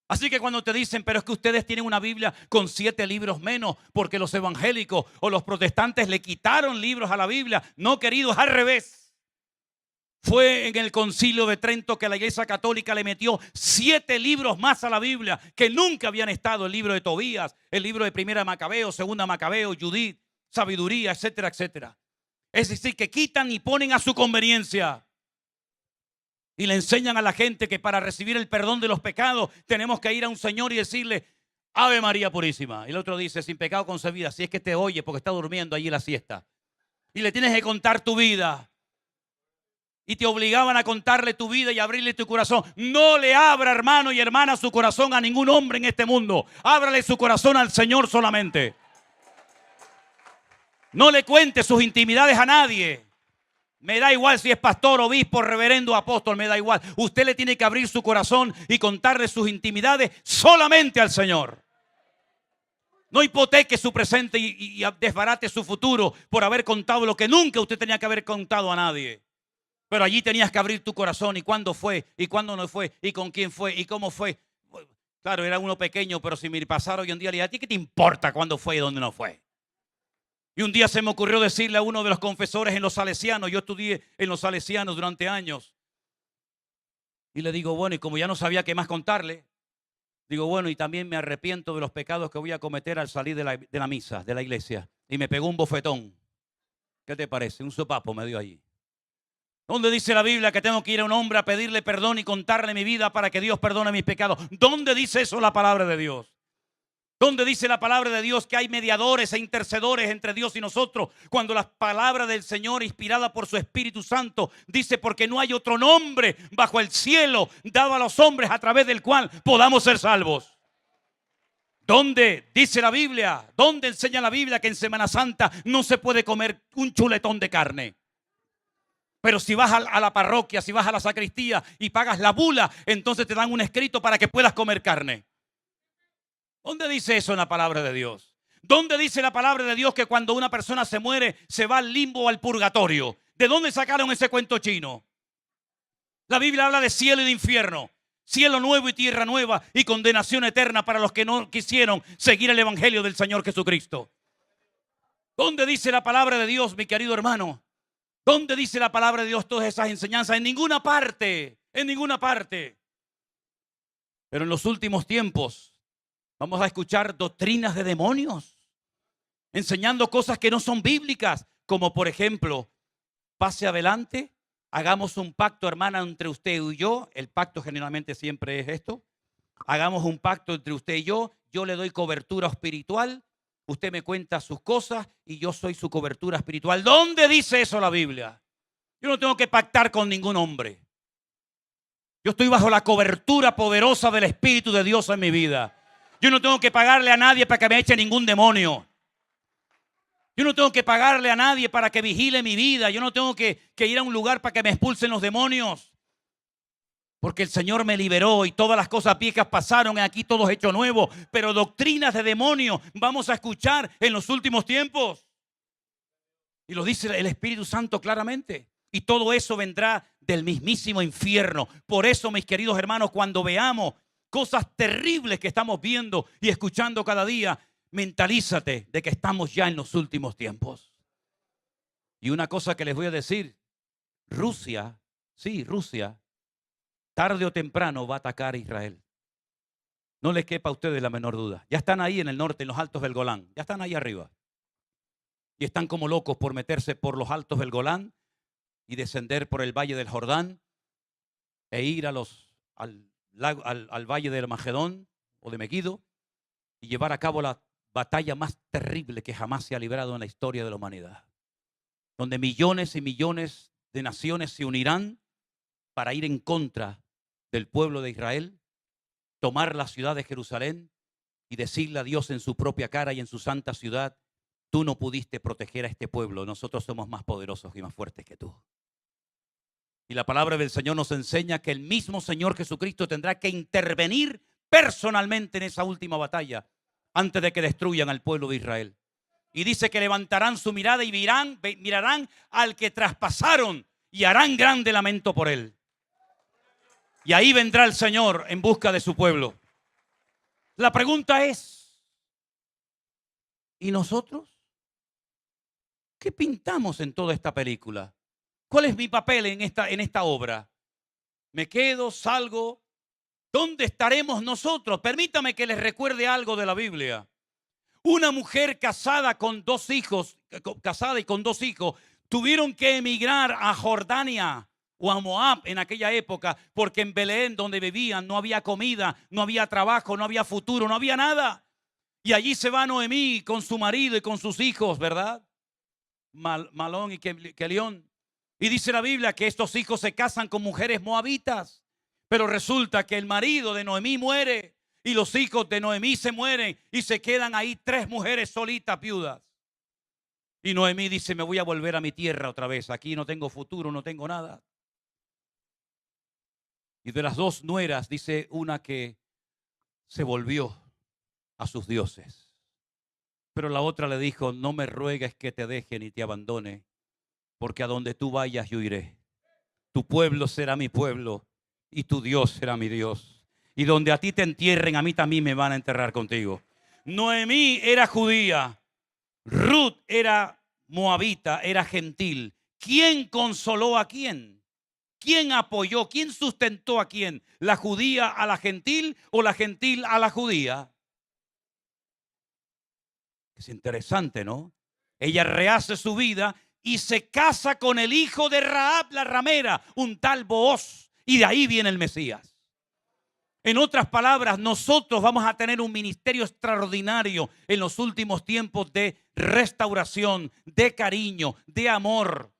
Así que cuando te dicen, pero es que ustedes tienen una Biblia con 7 libros menos, porque los evangélicos o los protestantes le quitaron libros a la Biblia. No, queridos, al revés. Fue en el Concilio de Trento que la Iglesia Católica le metió 7 libros más a la Biblia, que nunca habían estado: el libro de Tobías, el libro de Primera Macabeo, Segunda Macabeo, Judith, Sabiduría, etcétera, etcétera. Es decir, que quitan y ponen a su conveniencia. Y le enseñan a la gente que para recibir el perdón de los pecados tenemos que ir a un Señor y decirle, Ave María Purísima. Y el otro dice, sin pecado concebida, si es que te oye porque está durmiendo allí en la siesta. Y le tienes que contar tu vida. Y te obligaban a contarle tu vida y abrirle tu corazón. No le abra, hermano y hermana, su corazón a ningún hombre en este mundo. Ábrale su corazón al Señor solamente. No le cuente sus intimidades a nadie. Me da igual si es pastor, obispo, reverendo, apóstol, me da igual. Usted le tiene que abrir su corazón y contarle sus intimidades solamente al Señor. No hipoteque su presente y desbarate su futuro por haber contado lo que nunca usted tenía que haber contado a nadie. Pero allí tenías que abrir tu corazón y cuándo fue, y cuándo no fue, y con quién fue, y cómo fue. Claro, era uno pequeño, pero si me pasara hoy en día, le diría, ¿a ti qué te importa cuándo fue y dónde no fue? Y un día se me ocurrió decirle a uno de los confesores en los salesianos, yo estudié en los salesianos durante años, y le digo, bueno, y como ya no sabía qué más contarle, digo, bueno, y también me arrepiento de los pecados que voy a cometer al salir de la misa, de la iglesia. Y me pegó un bofetón. ¿Qué te parece? Un sopapo me dio allí. ¿Dónde dice la Biblia que tengo que ir a un hombre a pedirle perdón y contarle mi vida para que Dios perdone mis pecados? ¿Dónde dice eso la palabra de Dios? ¿Dónde dice la palabra de Dios que hay mediadores e intercedores entre Dios y nosotros? Cuando la palabra del Señor, inspirada por su Espíritu Santo, dice, porque no hay otro nombre bajo el cielo dado a los hombres a través del cual podamos ser salvos. ¿Dónde dice la Biblia? ¿Dónde enseña la Biblia que en Semana Santa no se puede comer un chuletón de carne? Pero si vas a la parroquia, si vas a la sacristía y pagas la bula, entonces te dan un escrito para que puedas comer carne. ¿Dónde dice eso en la palabra de Dios? ¿Dónde dice la palabra de Dios que cuando una persona se muere se va al limbo o al purgatorio? ¿De dónde sacaron ese cuento chino? La Biblia habla de cielo y de infierno. Cielo nuevo y tierra nueva y condenación eterna para los que no quisieron seguir el evangelio del Señor Jesucristo. ¿Dónde dice la palabra de Dios, mi querido hermano? ¿Dónde dice la palabra de Dios todas esas enseñanzas? En ninguna parte, en ninguna parte. Pero en los últimos tiempos vamos a escuchar doctrinas de demonios, enseñando cosas que no son bíblicas, como por ejemplo, pase adelante, hagamos un pacto, hermana, entre usted y yo. El pacto generalmente siempre es esto. Hagamos un pacto entre usted y yo le doy cobertura espiritual. Usted me cuenta sus cosas y yo soy su cobertura espiritual. ¿Dónde dice eso la Biblia? Yo no tengo que pactar con ningún hombre. Yo estoy bajo la cobertura poderosa del Espíritu de Dios en mi vida. Yo no tengo que pagarle a nadie para que me eche ningún demonio. Yo no tengo que pagarle a nadie para que vigile mi vida. Yo no tengo que ir a un lugar para que me expulsen los demonios. Porque el Señor me liberó y todas las cosas viejas pasaron y aquí todo es hecho nuevo. Pero doctrinas de demonios vamos a escuchar en los últimos tiempos. Y lo dice el Espíritu Santo claramente. Y todo eso vendrá del mismísimo infierno. Por eso, mis queridos hermanos, cuando veamos cosas terribles que estamos viendo y escuchando cada día, mentalízate de que estamos ya en los últimos tiempos. Y una cosa que les voy a decir, Rusia, tarde o temprano va a atacar a Israel. No les quepa a ustedes la menor duda. Ya están ahí en el norte, en los altos del Golán. Ya están ahí arriba. Y están como locos por meterse por los altos del Golán y descender por el valle del Jordán e ir al valle del Magedón o de Megido y llevar a cabo la batalla más terrible que jamás se ha librado en la historia de la humanidad. Donde millones y millones de naciones se unirán para ir en contra del pueblo de Israel, tomar la ciudad de Jerusalén y decirle a Dios en su propia cara y en su santa ciudad, tú no pudiste proteger a este pueblo, nosotros somos más poderosos y más fuertes que tú. Y la palabra del Señor nos enseña que el mismo Señor Jesucristo tendrá que intervenir personalmente en esa última batalla antes de que destruyan al pueblo de Israel. Y dice que levantarán su mirada y mirarán al que traspasaron y harán grande lamento por él. Y ahí vendrá el Señor en busca de su pueblo. La pregunta es, ¿y nosotros? ¿Qué pintamos en toda esta película? ¿Cuál es mi papel en esta obra? ¿Me quedo, salgo? ¿Dónde estaremos nosotros? Permítame que les recuerde algo de la Biblia. Una mujer casada y con dos hijos, tuvieron que emigrar a Jordania, o a Moab en aquella época, porque en Belén, donde vivían, no había comida, no había trabajo, no había futuro, no había nada. Y allí se va Noemí con su marido y con sus hijos, ¿verdad? Malón y Kelión. Y dice la Biblia que estos hijos se casan con mujeres moabitas. Pero resulta que el marido de Noemí muere y los hijos de Noemí se mueren y se quedan ahí 3 mujeres solitas, viudas. Y Noemí dice, me voy a volver a mi tierra otra vez. Aquí no tengo futuro, no tengo nada. Y de las 2 nueras, dice una que se volvió a sus dioses. Pero la otra le dijo, no me ruegues que te deje ni te abandone, porque a donde tú vayas yo iré. Tu pueblo será mi pueblo y tu Dios será mi Dios. Y donde a ti te entierren, a mí también me van a enterrar contigo. Noemí era judía. Ruth era moabita, era gentil. ¿Quién consoló a quién? ¿Quién apoyó? ¿Quién sustentó a quién? ¿La judía a la gentil o la gentil a la judía? Es interesante, ¿no? Ella rehace su vida y se casa con el hijo de Rahab la ramera, un tal Booz. Y de ahí viene el Mesías. En otras palabras, nosotros vamos a tener un ministerio extraordinario en los últimos tiempos de restauración, de cariño, de amor,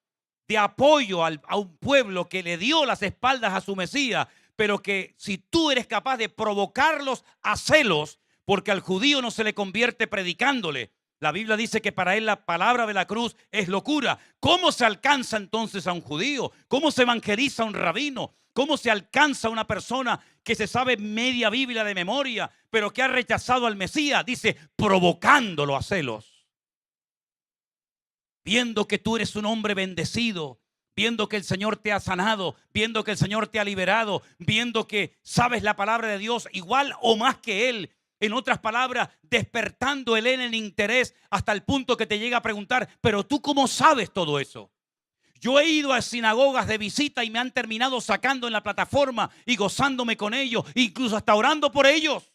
de apoyo a un pueblo que le dio las espaldas a su Mesías, pero que si tú eres capaz de provocarlos a celos, porque al judío no se le convierte predicándole. La Biblia dice que para él la palabra de la cruz es locura. ¿Cómo se alcanza entonces a un judío? ¿Cómo se evangeliza a un rabino? ¿Cómo se alcanza a una persona que se sabe media Biblia de memoria, pero que ha rechazado al Mesías? Dice, provocándolo a celos. Viendo que tú eres un hombre bendecido, viendo que el Señor te ha sanado, viendo que el Señor te ha liberado, viendo que sabes la palabra de Dios igual o más que Él. En otras palabras, despertando en el interés hasta el punto que te llega a preguntar, pero tú ¿cómo sabes todo eso? Yo he ido a sinagogas de visita y me han terminado sacando en la plataforma y gozándome con ellos, incluso hasta orando por ellos.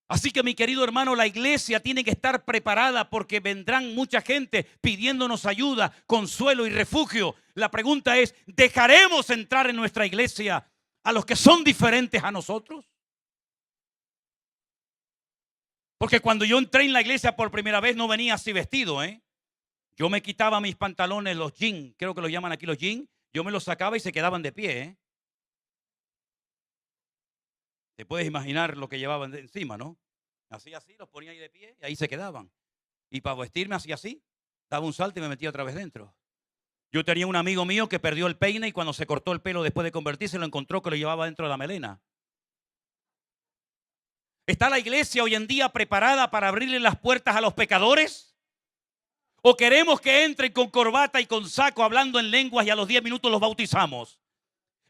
Así que mi querido hermano, la iglesia tiene que estar preparada porque vendrán mucha gente pidiéndonos ayuda, consuelo y refugio. La pregunta es, ¿dejaremos entrar en nuestra iglesia a los que son diferentes a nosotros? Porque cuando yo entré en la iglesia por primera vez no venía así vestido, ¿eh? Yo me quitaba mis pantalones, los jeans, creo que los llaman aquí los jeans. Yo me los sacaba y se quedaban de pie, ¿eh? Te puedes imaginar lo que llevaban de encima, ¿no? Hacía así, los ponía ahí de pie y ahí se quedaban. Y para vestirme hacía así, daba un salto y me metía otra vez dentro. Yo tenía un amigo mío que perdió el peine y cuando se cortó el pelo después de convertirse lo encontró que lo llevaba dentro de la melena. ¿Está la iglesia hoy en día preparada para abrirle las puertas a los pecadores? ¿O queremos que entren con corbata y con saco hablando en lenguas y a los 10 minutos los bautizamos?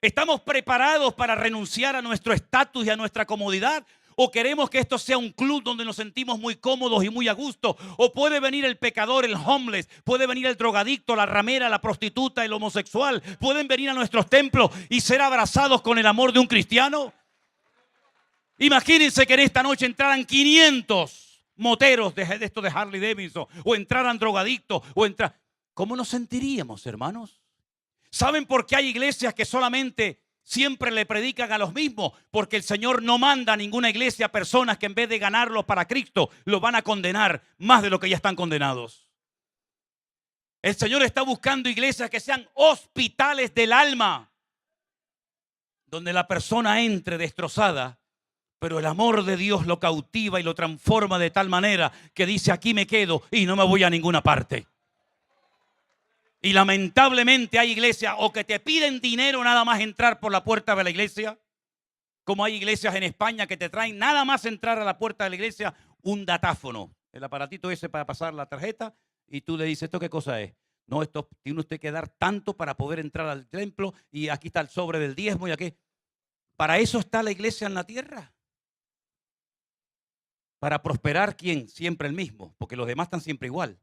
¿Estamos preparados para renunciar a nuestro estatus y a nuestra comodidad? ¿O queremos que esto sea un club donde nos sentimos muy cómodos y muy a gusto? ¿O puede venir el pecador, el homeless? ¿Puede venir el drogadicto, la ramera, la prostituta, el homosexual? ¿Pueden venir a nuestros templos y ser abrazados con el amor de un cristiano? Imagínense que en esta noche entraran 500 moteros de esto de Harley Davidson, o entraran drogadictos, ¿cómo nos sentiríamos, hermanos? ¿Saben por qué hay iglesias que solamente siempre le predican a los mismos? Porque el Señor no manda a ninguna iglesia a personas que en vez de ganarlos para Cristo, los van a condenar más de lo que ya están condenados. El Señor está buscando iglesias que sean hospitales del alma, donde la persona entre destrozada, pero el amor de Dios lo cautiva y lo transforma de tal manera que dice, aquí me quedo y no me voy a ninguna parte. Y lamentablemente hay iglesias o que te piden dinero nada más entrar por la puerta de la iglesia, como hay iglesias en España que te traen nada más entrar a la puerta de la iglesia un datáfono, el aparatito ese para pasar la tarjeta, y tú le dices, ¿esto qué cosa es? No, esto tiene usted que dar tanto para poder entrar al templo y aquí está el sobre del diezmo y aquí. ¿Para eso está la iglesia en la tierra? Para prosperar, ¿quién? Siempre el mismo, porque los demás están siempre igual.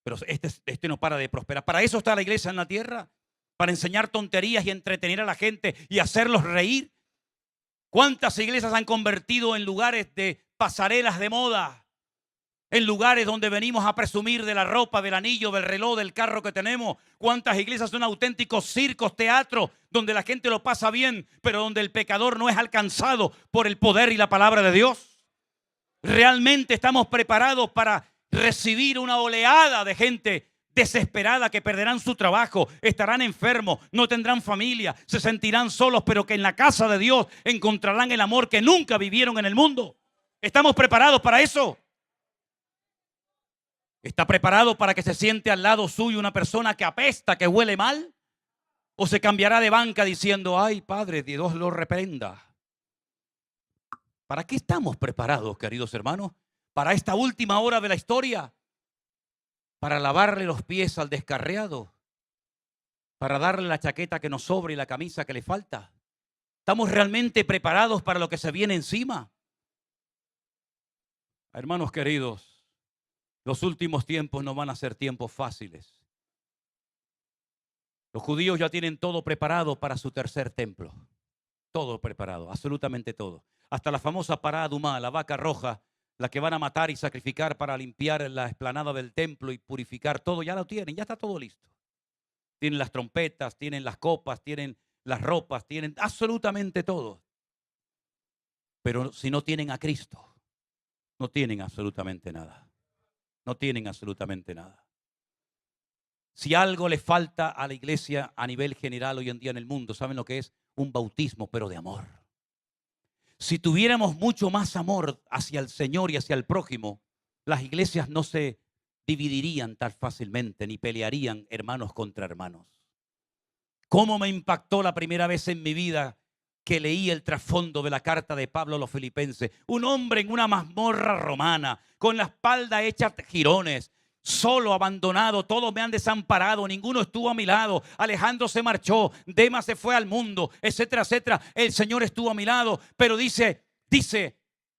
Pero este no para de prosperar. ¿Para eso está la iglesia en la tierra? ¿Para enseñar tonterías y entretener a la gente y hacerlos reír? ¿Cuántas iglesias han convertido en lugares de pasarelas de moda? En lugares donde venimos a presumir de la ropa, del anillo, del reloj, del carro que tenemos. ¿Cuántas iglesias son auténticos circos, teatros, donde la gente lo pasa bien, pero donde el pecador no es alcanzado por el poder y la palabra de Dios? ¿Realmente estamos preparados para recibir una oleada de gente desesperada que perderán su trabajo, estarán enfermos, no tendrán familia, se sentirán solos, pero que en la casa de Dios encontrarán el amor que nunca vivieron en el mundo? ¿Estamos preparados para eso? ¿Está preparado para que se siente al lado suyo una persona que apesta, que huele mal? ¿O se cambiará de banca diciendo, ay, Padre, Dios lo reprenda? ¿Para qué estamos preparados, queridos hermanos? ¿Para esta última hora de la historia? ¿Para lavarle los pies al descarriado? ¿Para darle la chaqueta que nos sobra y la camisa que le falta? ¿Estamos realmente preparados para lo que se viene encima? Hermanos queridos, los últimos tiempos no van a ser tiempos fáciles. Los judíos ya tienen todo preparado para su tercer templo. Todo preparado, absolutamente todo. Hasta la famosa parada humana, la vaca roja, la que van a matar y sacrificar para limpiar la explanada del templo y purificar todo, ya lo tienen, ya está todo listo. Tienen las trompetas, tienen las copas, tienen las ropas, tienen absolutamente todo. Pero si no tienen a Cristo, no tienen absolutamente nada. No tienen absolutamente nada. Si algo le falta a la iglesia a nivel general hoy en día en el mundo, ¿saben lo que es? Un bautismo, pero de amor. Si tuviéramos mucho más amor hacia el Señor y hacia el prójimo, las iglesias no se dividirían tan fácilmente, ni pelearían hermanos contra hermanos. ¿Cómo me impactó la primera vez en mi vida que leí el trasfondo de la carta de Pablo a los filipenses? Un hombre en una mazmorra romana, con la espalda hecha jirones, solo, abandonado, todos me han desamparado, ninguno estuvo a mi lado, Alejandro se marchó, Demas se fue al mundo, etcétera, etcétera. El Señor estuvo a mi lado, pero dice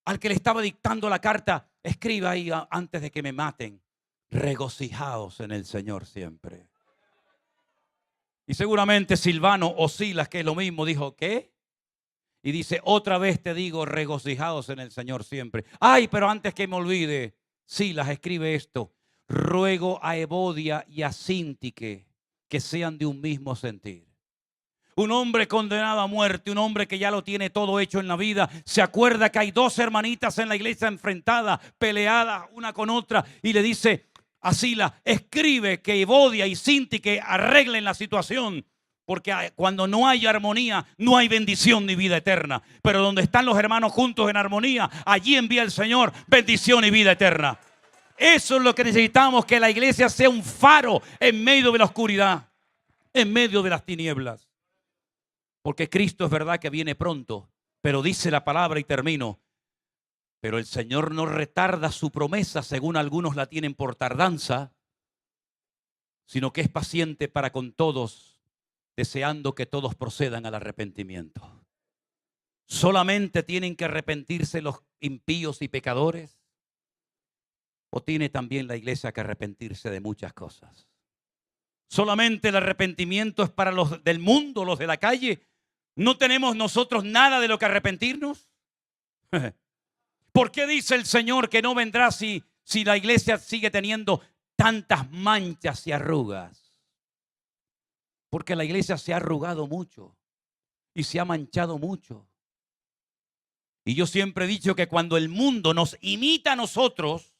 al que le estaba dictando la carta, escriba ahí antes de que me maten, regocijaos en el Señor siempre. Y seguramente Silvano o Silas, que es lo mismo, dijo, ¿qué? Y dice, otra vez te digo, regocijaos en el Señor siempre. Ay, pero antes que me olvide, Silas escribe esto. Ruego a Evodia y a Síntique que sean de un mismo sentir. Un hombre condenado a muerte, un hombre que ya lo tiene todo hecho en la vida, se acuerda que hay dos hermanitas en la iglesia enfrentadas, peleadas una con otra, y le dice a Silas, escribe que Evodia y Síntique arreglen la situación, porque cuando no hay armonía, no hay bendición ni vida eterna. Pero donde están los hermanos juntos en armonía, allí envía el Señor bendición y vida eterna. Eso es lo que necesitamos, que la iglesia sea un faro en medio de la oscuridad, en medio de las tinieblas. Porque Cristo es verdad que viene pronto, pero dice la palabra y termino. Pero el Señor no retarda su promesa, según algunos la tienen por tardanza, sino que es paciente para con todos, deseando que todos procedan al arrepentimiento. ¿Solamente tienen que arrepentirse los impíos y pecadores? ¿O tiene también la iglesia que arrepentirse de muchas cosas? ¿Solamente el arrepentimiento es para los del mundo, los de la calle? ¿No tenemos nosotros nada de lo que arrepentirnos? ¿Por qué dice el Señor que no vendrá si la iglesia sigue teniendo tantas manchas y arrugas? Porque la iglesia se ha arrugado mucho y se ha manchado mucho. Y yo siempre he dicho que cuando el mundo nos imita a nosotros,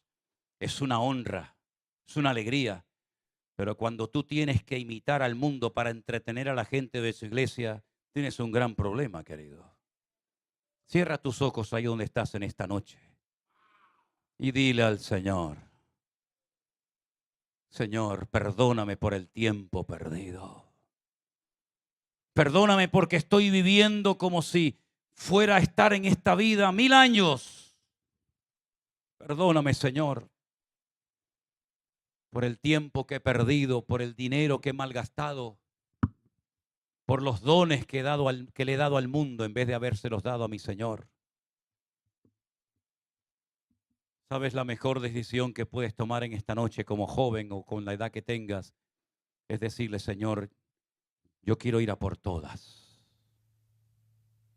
es una honra, es una alegría. Pero cuando tú tienes que imitar al mundo para entretener a la gente de su iglesia, tienes un gran problema, querido. Cierra tus ojos ahí donde estás en esta noche y dile al Señor, Señor, perdóname por el tiempo perdido. Perdóname porque estoy viviendo como si fuera a estar en esta vida 1000 años. Perdóname, Señor, por el tiempo que he perdido, por el dinero que he malgastado, por los dones que le he dado al mundo en vez de habérselos dado a mi Señor. ¿Sabes? La mejor decisión que puedes tomar en esta noche como joven o con la edad que tengas es decirle, Señor, yo quiero ir a por todas.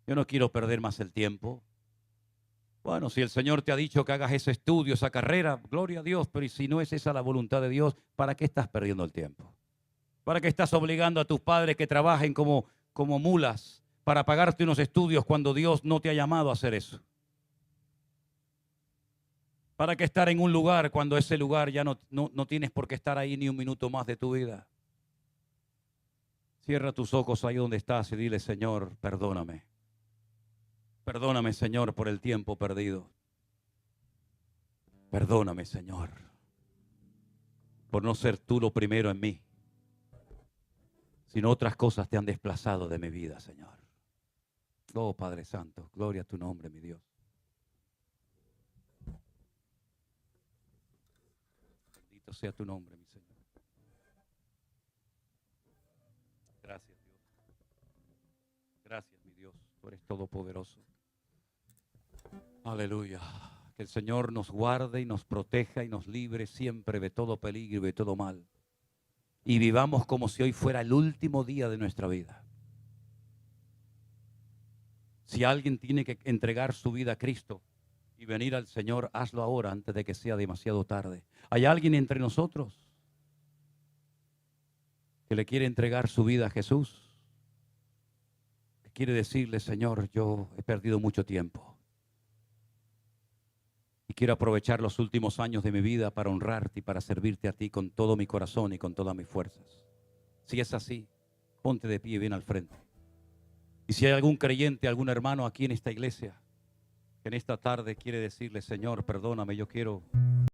Yo no quiero perder más el tiempo. Bueno, si el Señor te ha dicho que hagas ese estudio, esa carrera, gloria a Dios, pero y si no es esa la voluntad de Dios, ¿para qué estás perdiendo el tiempo? ¿Para qué estás obligando a tus padres que trabajen como mulas para pagarte unos estudios cuando Dios no te ha llamado a hacer eso? ¿Para qué estar en un lugar cuando ese lugar ya no tienes por qué estar ahí ni un minuto más de tu vida? Cierra tus ojos ahí donde estás y dile, Señor, perdóname. Perdóname, Señor, por el tiempo perdido. Perdóname, Señor, por no ser tú lo primero en mí, sino otras cosas te han desplazado de mi vida, Señor. Oh, Padre Santo, gloria a tu nombre, mi Dios. Bendito sea tu nombre, mi Señor. Gracias, Dios. Gracias, mi Dios. Tú eres todopoderoso. Aleluya. Que el Señor nos guarde y nos proteja y nos libre siempre de todo peligro y de todo mal. Y vivamos como si hoy fuera el último día de nuestra vida. Si alguien tiene que entregar su vida a Cristo y venir al Señor, hazlo ahora antes de que sea demasiado tarde. ¿Hay alguien entre nosotros que le quiere entregar su vida a Jesús? Que quiere decirle, Señor, yo he perdido mucho tiempo y quiero aprovechar los últimos años de mi vida para honrarte y para servirte a ti con todo mi corazón y con todas mis fuerzas. Si es así, ponte de pie y ven al frente. Y si hay algún creyente, algún hermano aquí en esta iglesia, que en esta tarde quiere decirle, Señor, perdóname, yo quiero